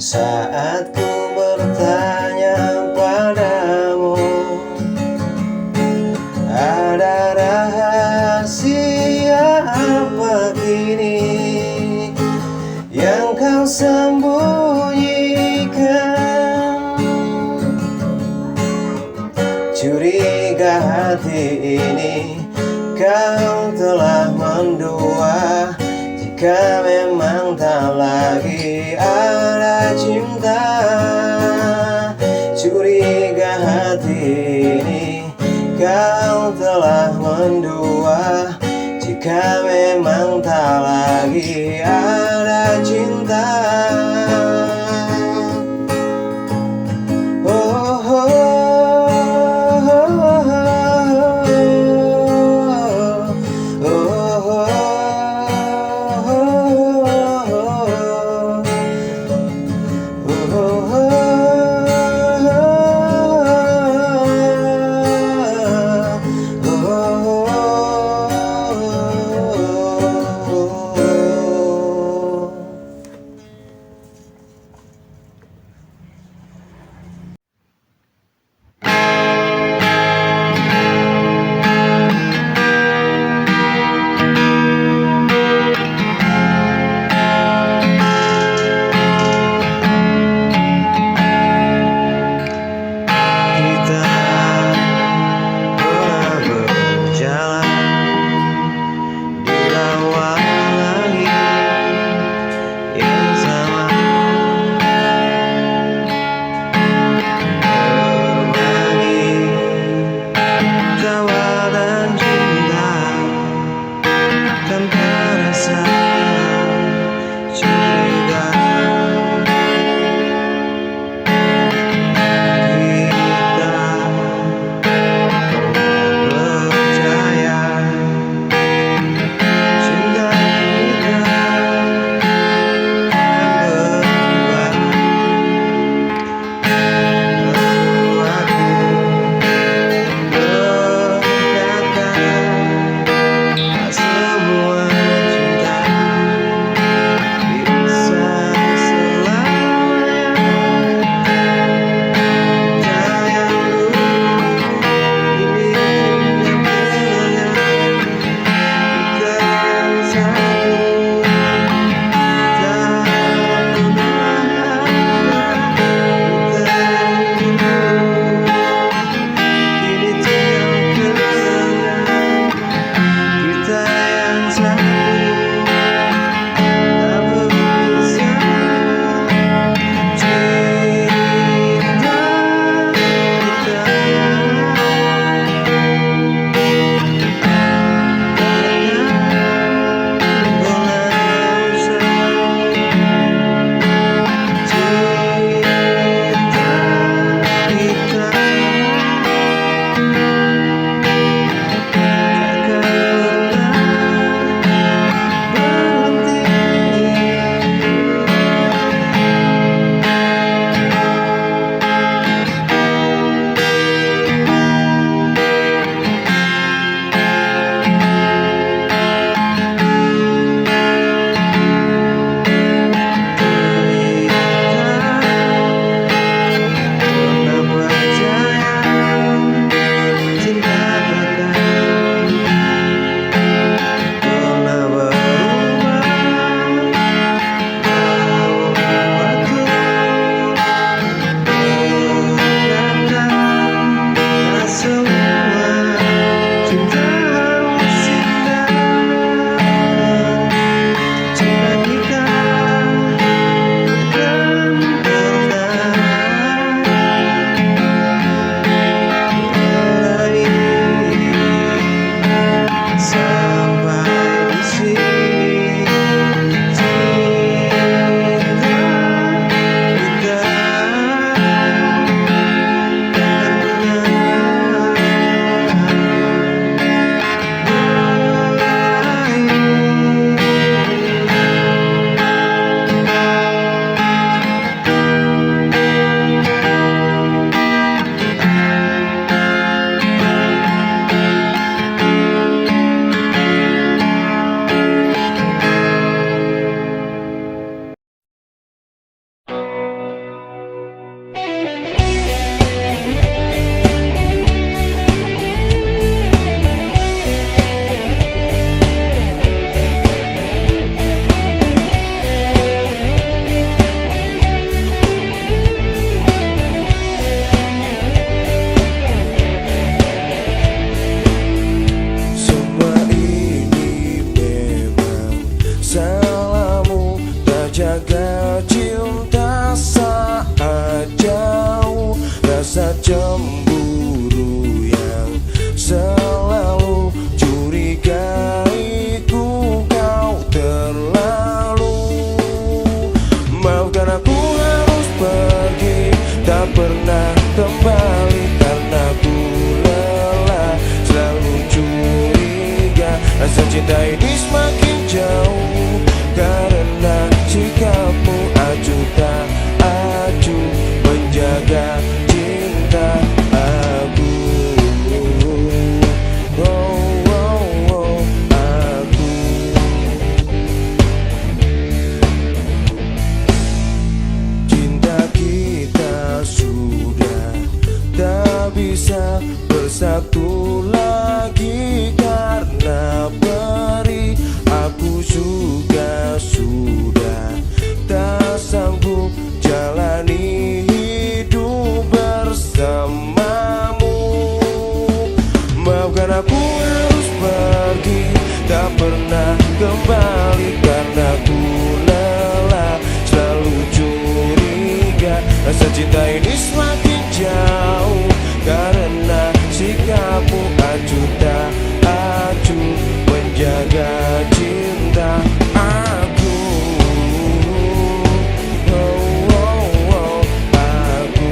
saat ku bertanya padamu, ada rahasia apa kini yang kau sembunyikan? Curiga hati ini kau telah mendua, jika memang tak lagi ada cinta. Curiga hati ini kau telah mendua, jika memang tak lagi ada cinta. Oh, oh, bersatu lagi karena beri. Aku juga sudah tak sanggup jalani hidup bersamamu. Maafkan aku harus pergi, tak pernah kembali karena ku lelah, selalu curiga. Rasa cinta ini semakin jauh karena sikapmu acuh tak acuh menjaga cinta aku. Oh, oh, oh, aku.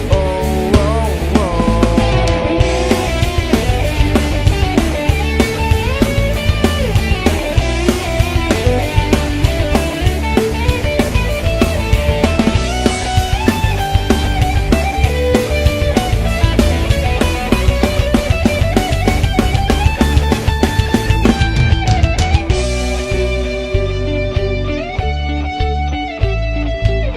Oh, oh, oh.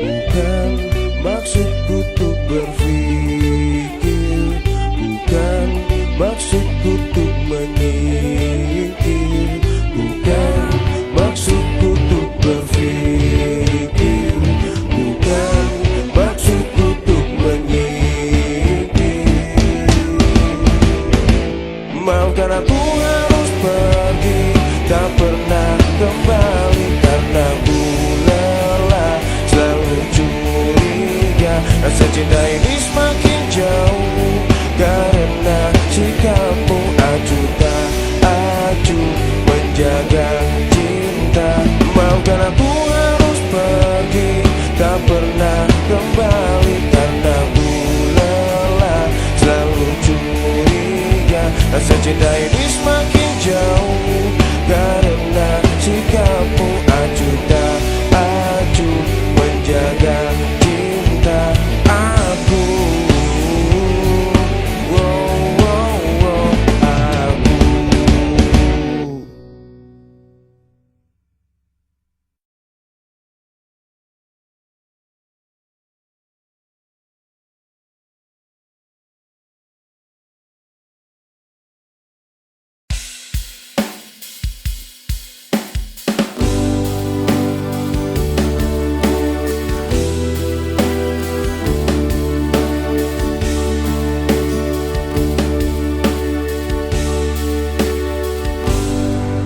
Bukan maksudku untuk berpikir, bukan maksudku untuk menyingkir, bukan maksudku untuk berpikir, bukan maksudku untuk menyingkir. Maafkan aku harus pergi, tak pernah kembali karena ku lelah, selalu curiga. Rasa cinta ini semakin jauh karena sikapmu acuh tak acuh menjaga cinta. Maafkan aku harus pergi, tak pernah kembali karena ku lelah, selalu curiga. Rasa cinta ini semakin jauh karena sikapmu acuh tak acuh menjaga cinta aku. Wow, wow, wow, aku.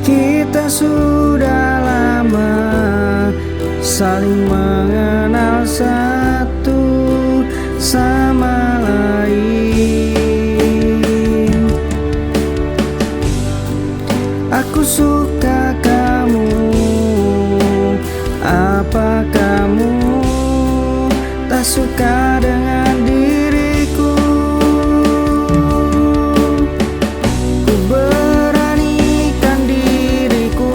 Kita sudah lama saling mengenal satu sama lain. Aku suka kamu, apa kamu tak suka dengan diriku? Ku beranikan diriku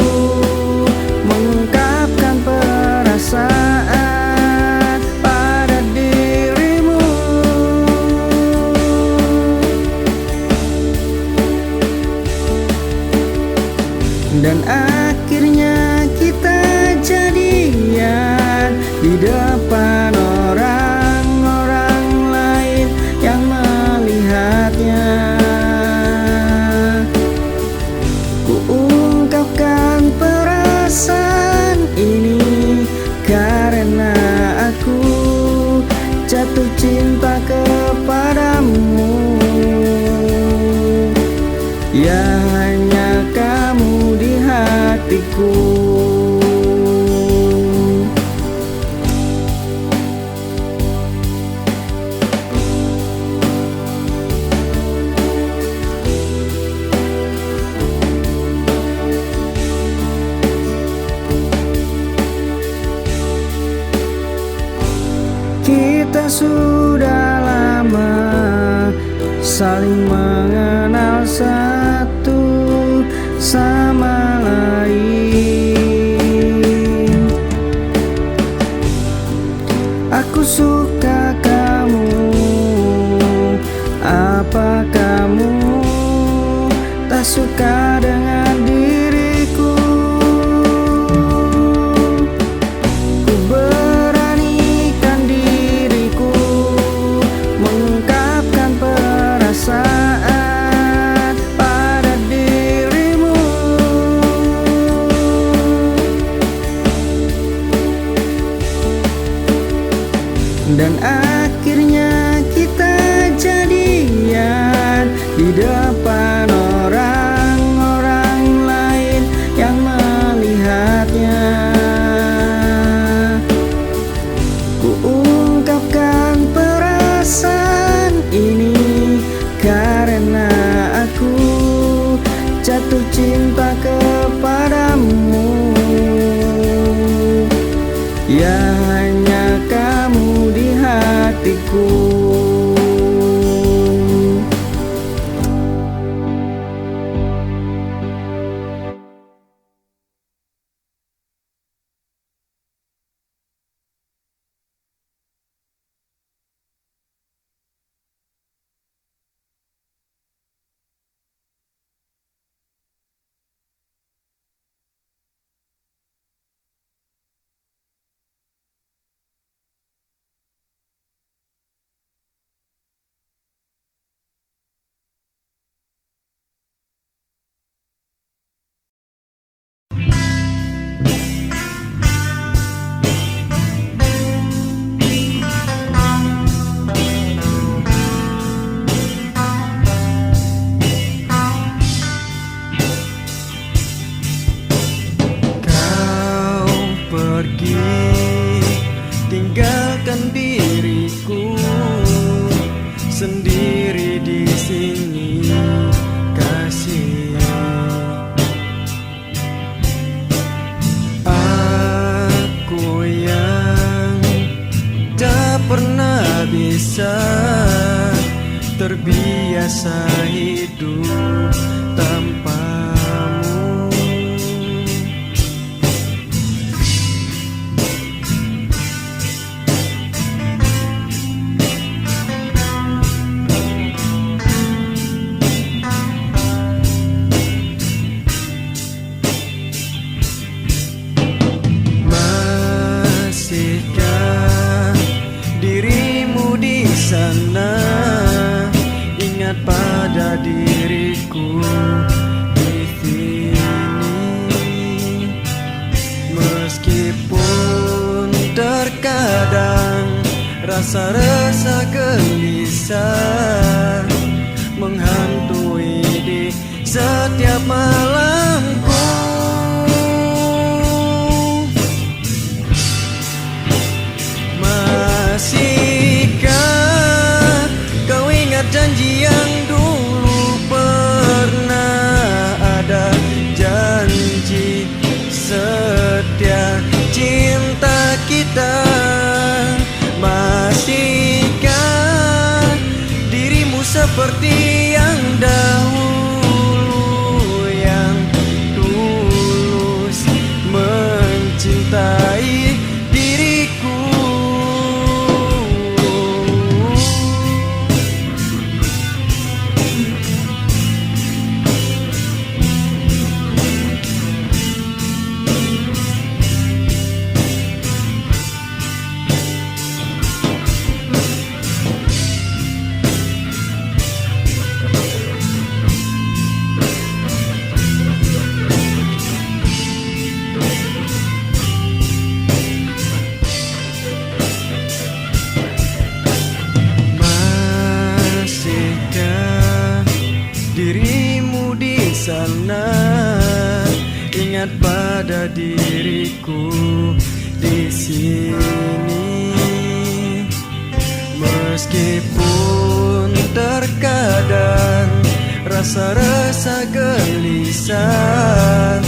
mengungkapkan perasaan pada dirimu. Dan akhirnya kita jadian di depan orang-orang lain yang melihatnya. Ku ungkapkan perasaan ini karena aku jatuh cinta kepadamu. Ya hanya kamu di hatiku. Kita sudah lama saling mengenal satu sama lain. Aku suka kamu, apa kamu tak suka dengan diriku? Ku beranikan diriku mengungkap depan orang-orang lain yang melihatnya. Ku ungkapkan perasaan ini karena aku jatuh cinta kepadamu. Ya hanya kamu di hatiku. Tinggalkan diriku sendiri di sini, kasih. Aku yang tak pernah bisa terbiasa hidup tanpamu. Sana ingat pada diriku di sini, meskipun terkadang rasa-rasa gelisah menghantui di setiap malamku. Janji yang dulu pernah ada, janji setia cinta kita. Masihkah dirimu seperti yang dahulu, yang tulus mencintai diriku? Dirimu di sana, ingat pada diriku di sini, meskipun terkadang rasa-rasa gelisah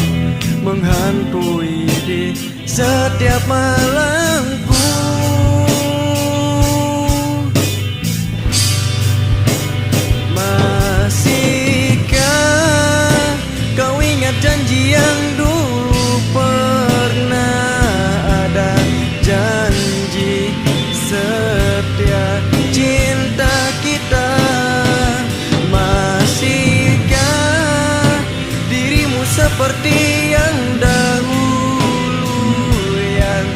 menghantui di setiap malamku. Janji yang dulu pernah ada, janji setia cinta kita. Masihkah dirimu seperti yang dahulu, yang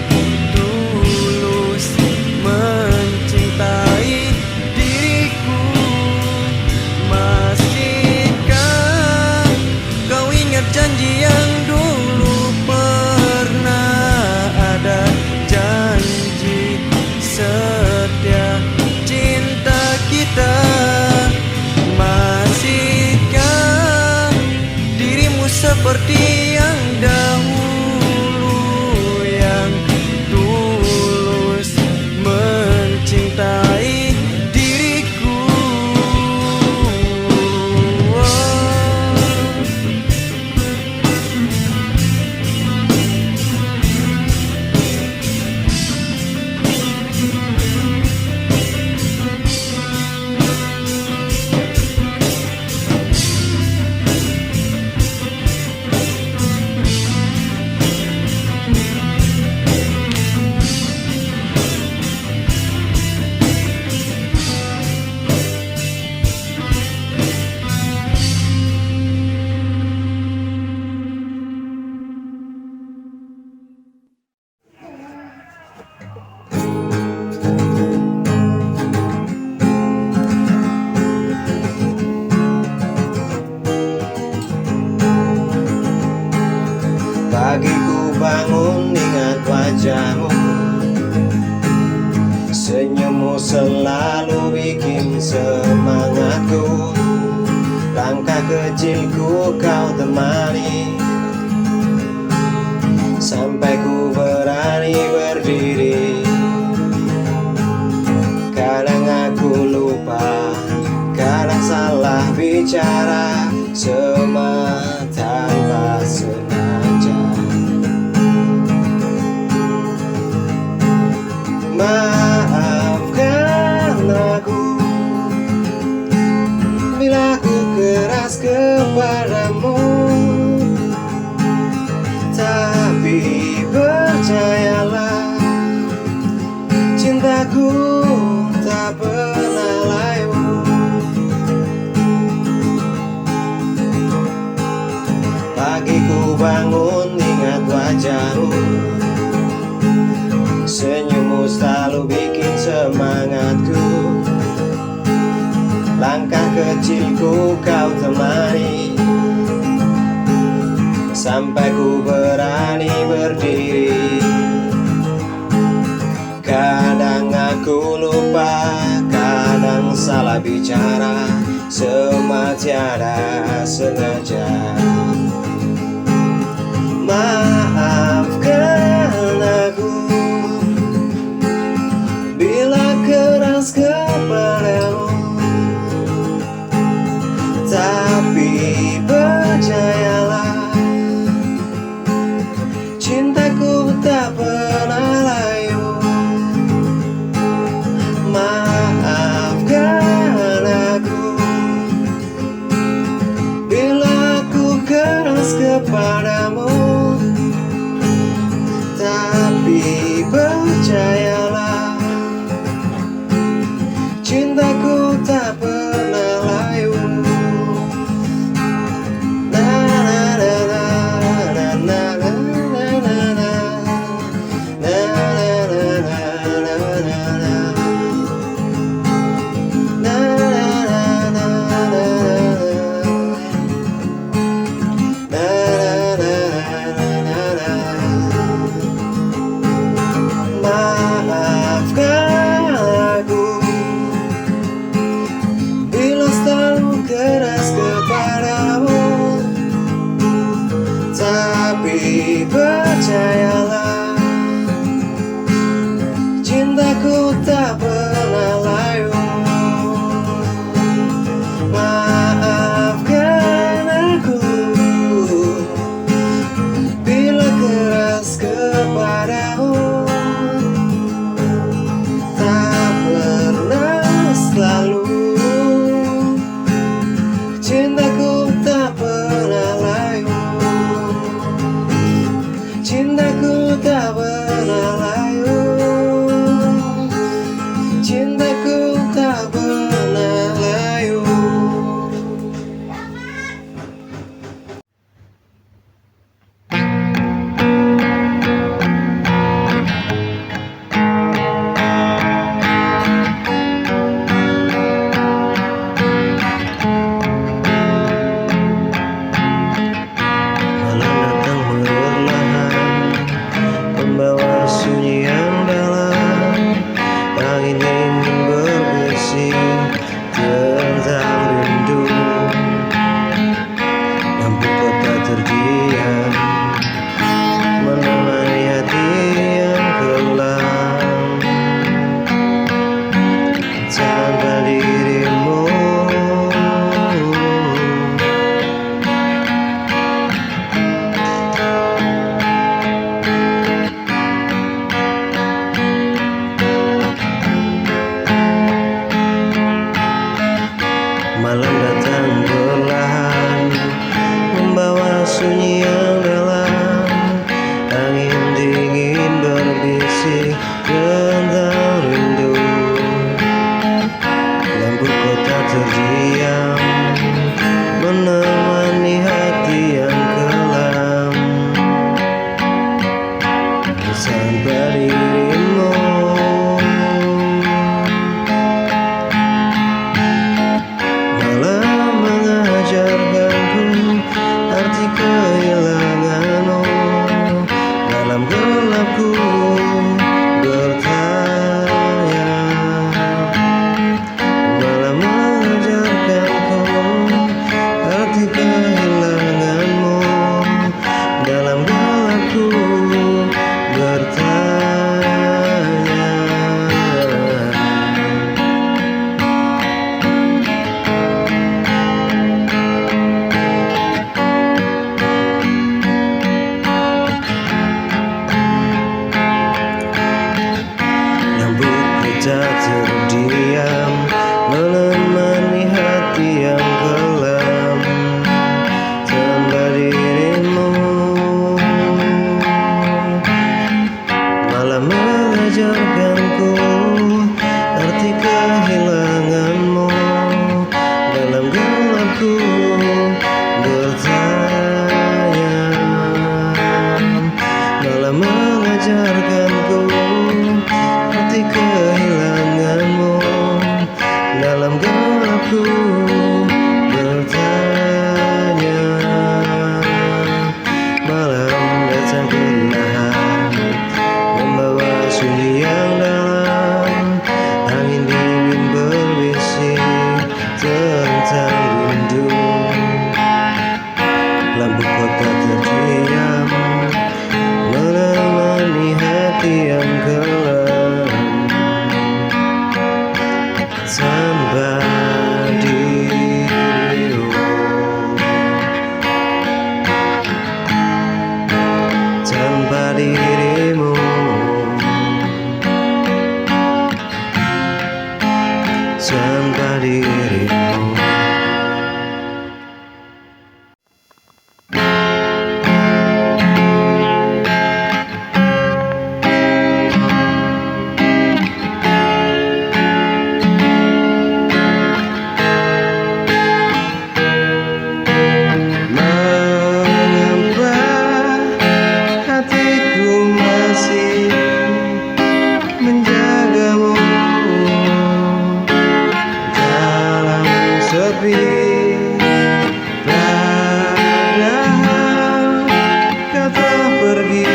selalu bikin semangatku. Langkah kecilku kau temani, sampai ku berani berdiri. Kadang aku lupa, kadang salah bicara, semua tanpa sengaja. Maafkan aku bila ku keras kepadamu, tapi percayalah, cintaku tak pernah layu. Pagi ku bangun ingat wajahmu, senyummu selalu bikin semangatku. Langkah kecilku kau temani, sampai ku berani berdiri. Kadang aku lupa, kadang salah bicara, semua tiada sengaja. Maafkan aku bila keras kepadamu, tapi percayalah, cintaku tak pernah layu. Maafkan aku bila ku keras kepadamu, tapi percayalah, cintaku tak pernah layu. Maafkan aku bila selalu keras kepadamu, tapi percayalah, cintaku tak pernah layu. Maafkan aku bila keras kepadamu, tak pernah selalu, cintaku tak pernah layu. Cintaku tak pernah layu, cintaku tak pernah layu. Malam datang perlahan, membawa sunyi yang dalam. Angin dingin berbisik tentang rindu. Lampu kota terdiam, menemani hati yang kelam. Tanpa dirimu, malam datang perlahan, membawa sunyi yang dalam. Angin dingin berbisik tentang rindu. Lampu kota terdiam, menemani hati yang kelam. Tanpa dirimu, malah mengajarkanku arti kehilanganmu. Dalam gelapku bertanya, Aku bertanya, malam datang perlahan, membawa sunyi yang dalam. Angin dingin berbisik tentang rindu. Lampu kota terdiam menemani hati yang kelam tanpa dirimu, tanpa dirimu, tanpa dirimu. Mengapa hatiku masih menjagamu dalam sepi, padahal kau telah pergi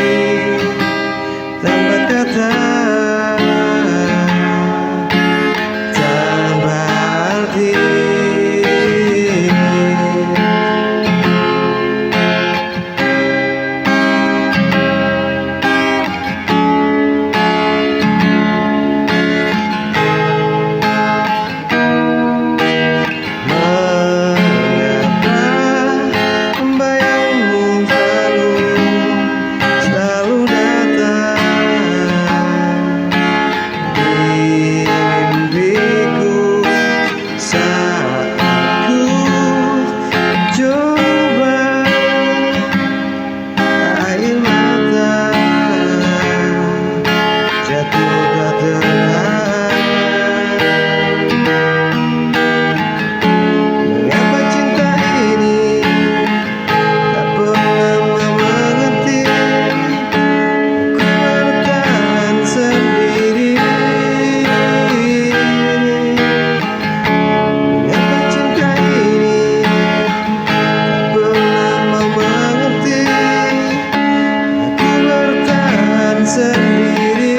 tanpa kata, tanpa arti. Mengapa bayangmu selalu datang di mimpiku saat ku coba air mata jatuh tak tertahan. Mengapa cinta ini tak pernah mengerti? Ku bertahan sendiri. Mengapa cinta ini tak pernah mengerti? Aku bertahan sendiri.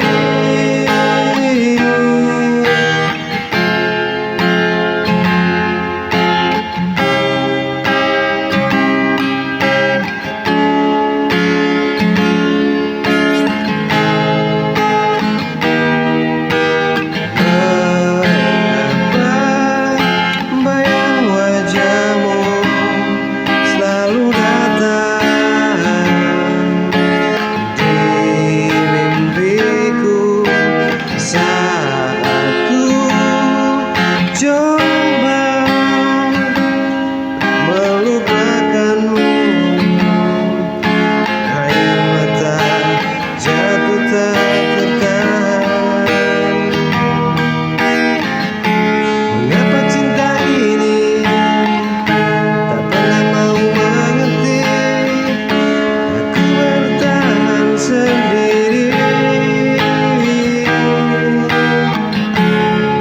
Mengapa bayang wajahmu selalu datang di mimpiku saat ku coba melupakanmu, air mata jatuh tak tertahan. Mengapa cinta ini tak pernah mau mengerti? Aku bertahan sendiri.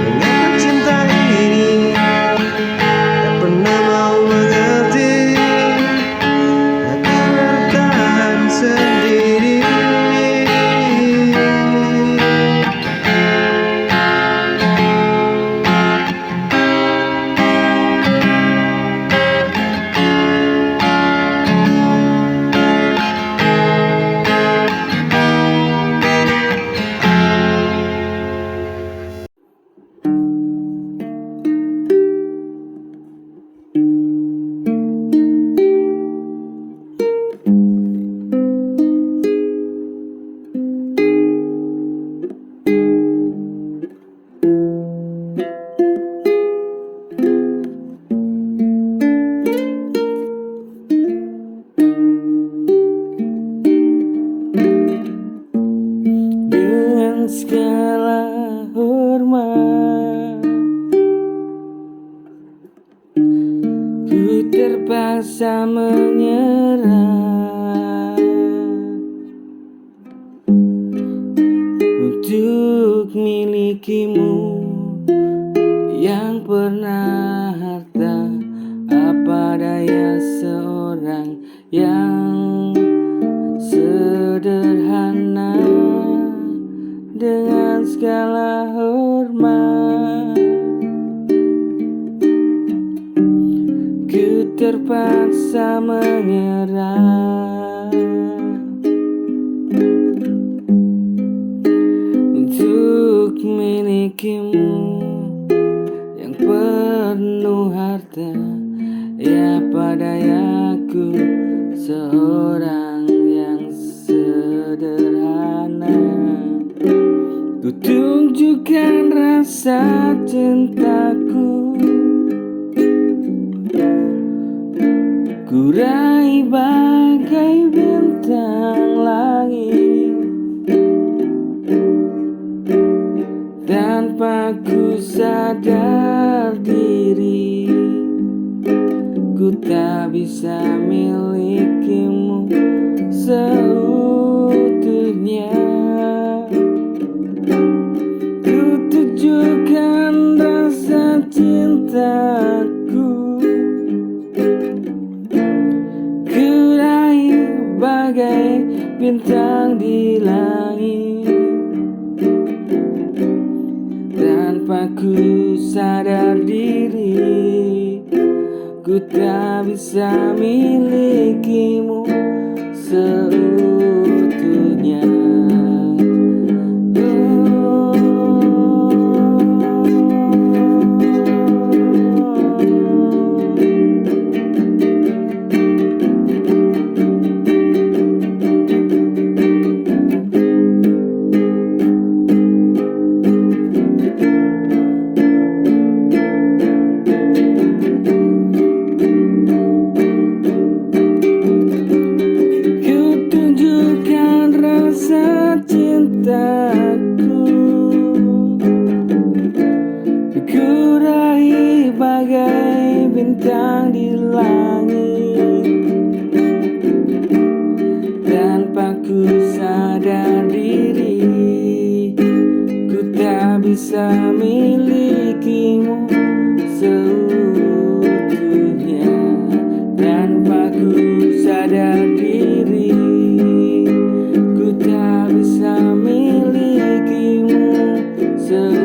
Mengapa cinta ini tak pernah mau mengerti? Aku bertahan sendiri. Dengan segala hormat, ku terpaksa menyerah untuk milikimu yang pernah yang sederhana dengan segala hormat. Ku terpaksa menyerah untuk milikimu yang penuh harta. Ya pada aku seorang yang sederhana. Ku tunjukkan rasa cintaku, ku raih bagai bintang langit tanpa ku sadar diri. Ku tak bisa milikimu seutuhnya. Ku tunjukkan rasa cintaku, ku raih bagai bintang di langit tanpa ku sadar diri. Ku tak bisa milikimu seutuhnya. Cintaku, ku raih bagai bintang di langit tanpa ku sadar diri. Ku tak bisa milikimu seutuhnya tanpa ku sadar diri. Ku tak bisa milikimu seutuhnya.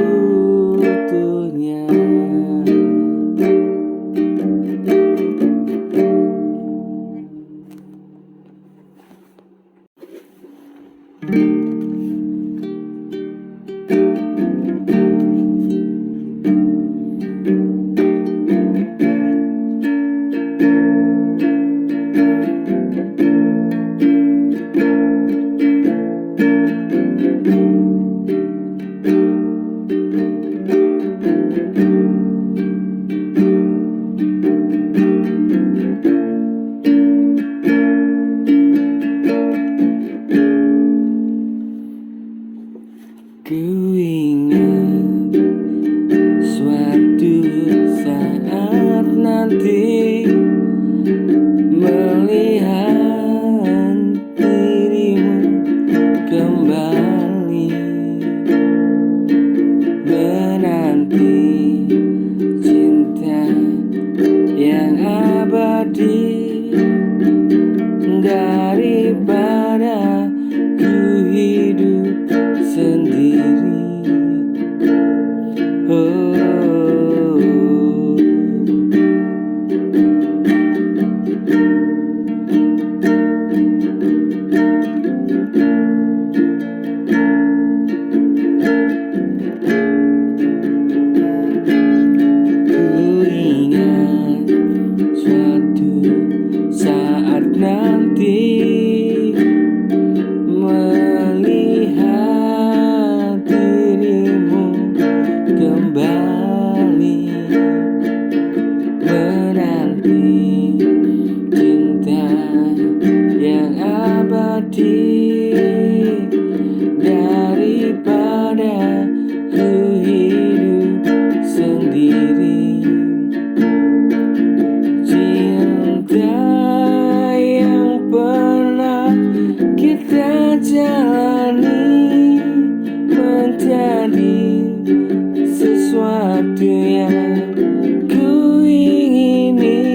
Ku ingat suatu saat nanti melihat dirimu kembali, menanti cinta yang abadi daripada ku hidup sendiri. Oh, ku ingat suatu saat nanti melihat dirimu kembali, menanti cinta yang abadi daripada ku hidup sendiri. Cinta yang pernah kita jalani menjadi sesuatu yang ku ingini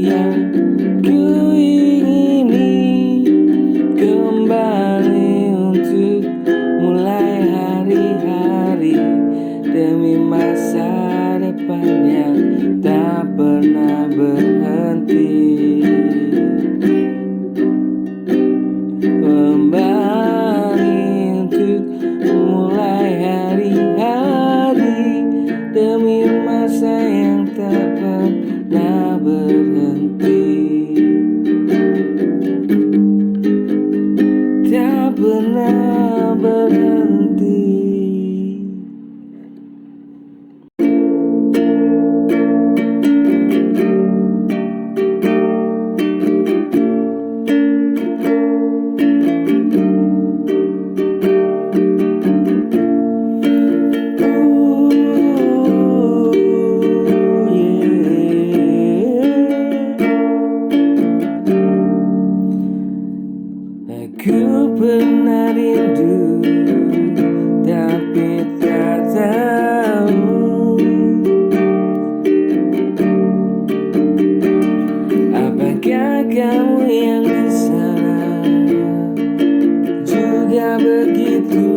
yang ku ingini, kembali untuk mulai hari-hari demi masa depan yang tak pernah berhenti. Kembali untuk mulai hari-hari demi masa yang tak pernah berhenti. Tak pernah berhenti. Aku pernah rindu, tapi tak tahu apakah kamu yang di sana juga begitu.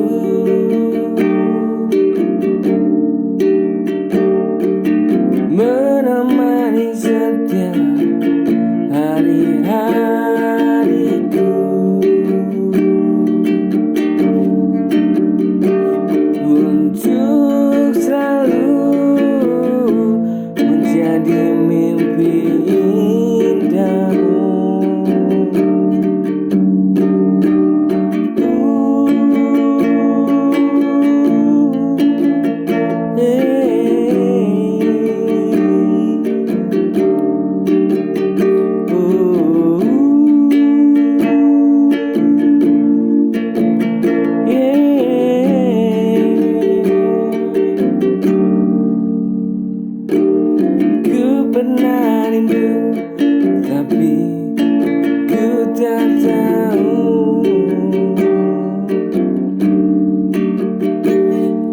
Menemani setiap hari-hariku, untuk selalu menjadi mimpi indahmu. Ku pernah rindu, tapi ku tak tahu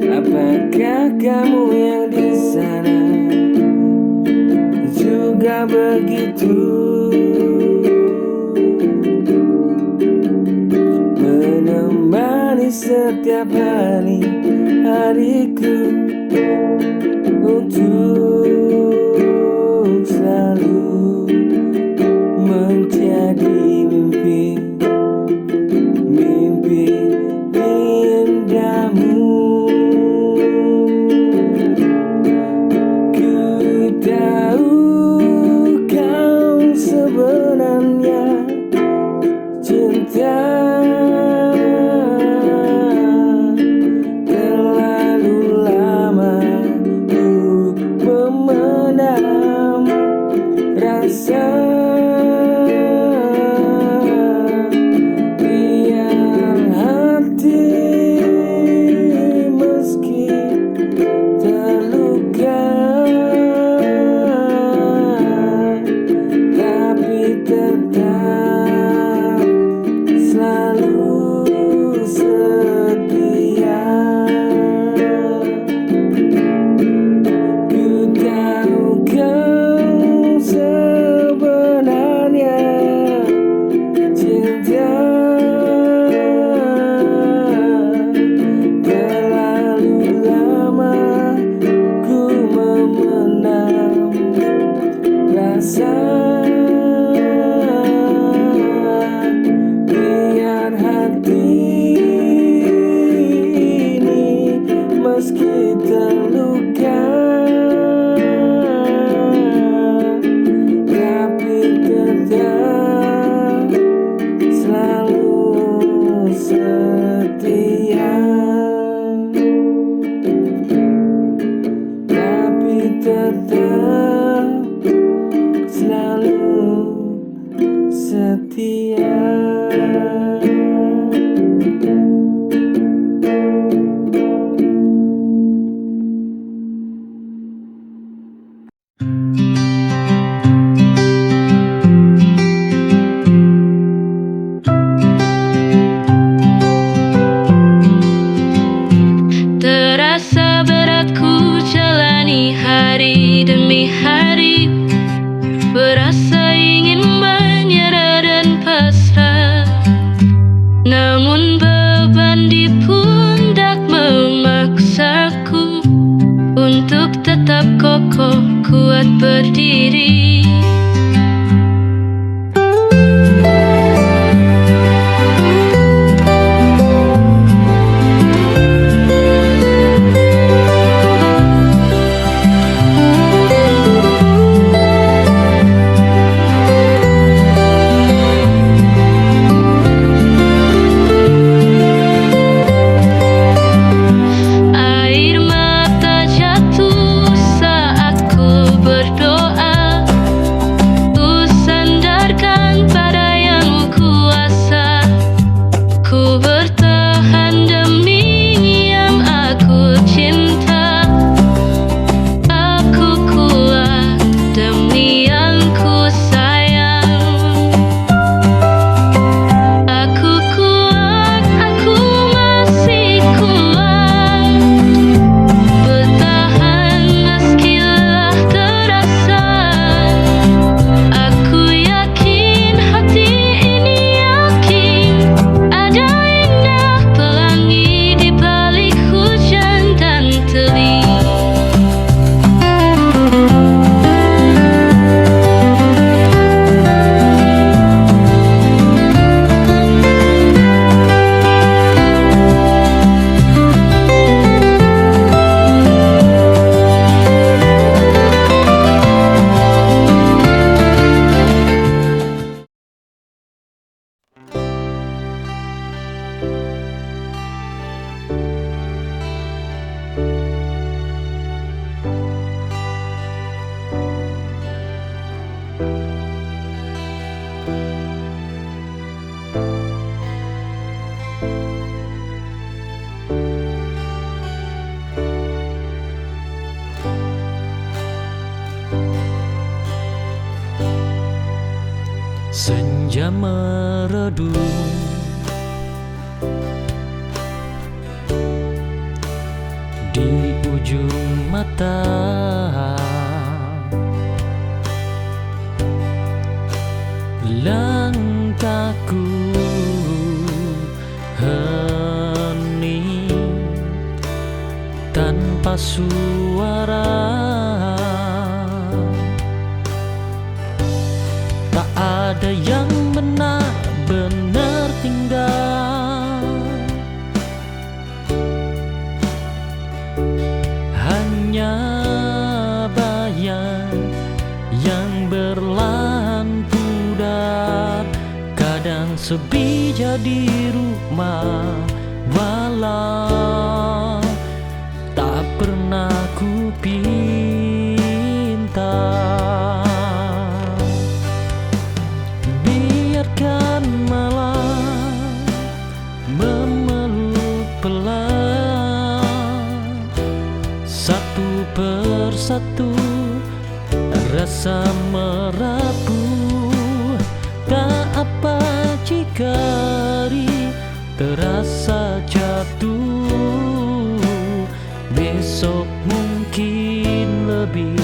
apakah kamu yang di sana juga begitu. Menemani setiap hari-hariku, untuk selalu menjadi mimpi indahmu. Ku tahu kau sebenarnya cinta terlalu lama memendam rasa. Biar hati meski terluka, tapi tetap selalu setia. Ku tahu kau sebenarnya cinta terlalu lama ku memendam rasa. Biar hati ini meski terluka, tapi tetap selalu setia. Tapi tetap selalu setia. Terasa berat ku jalani hari demi hari, berasa Senja meredup, di ujung mata langkahku hening tanpa suara. Tak ada yang benar-benar tinggal, hanya bayang yang berlahan pudar. Kadang sepi jadi rumah walau tak pernah ku pinta. Biarkan malam memeluk pelan, satu persatu rasa merapuh. Tak apa jika hari terasa jatuh, besok mungkin lebih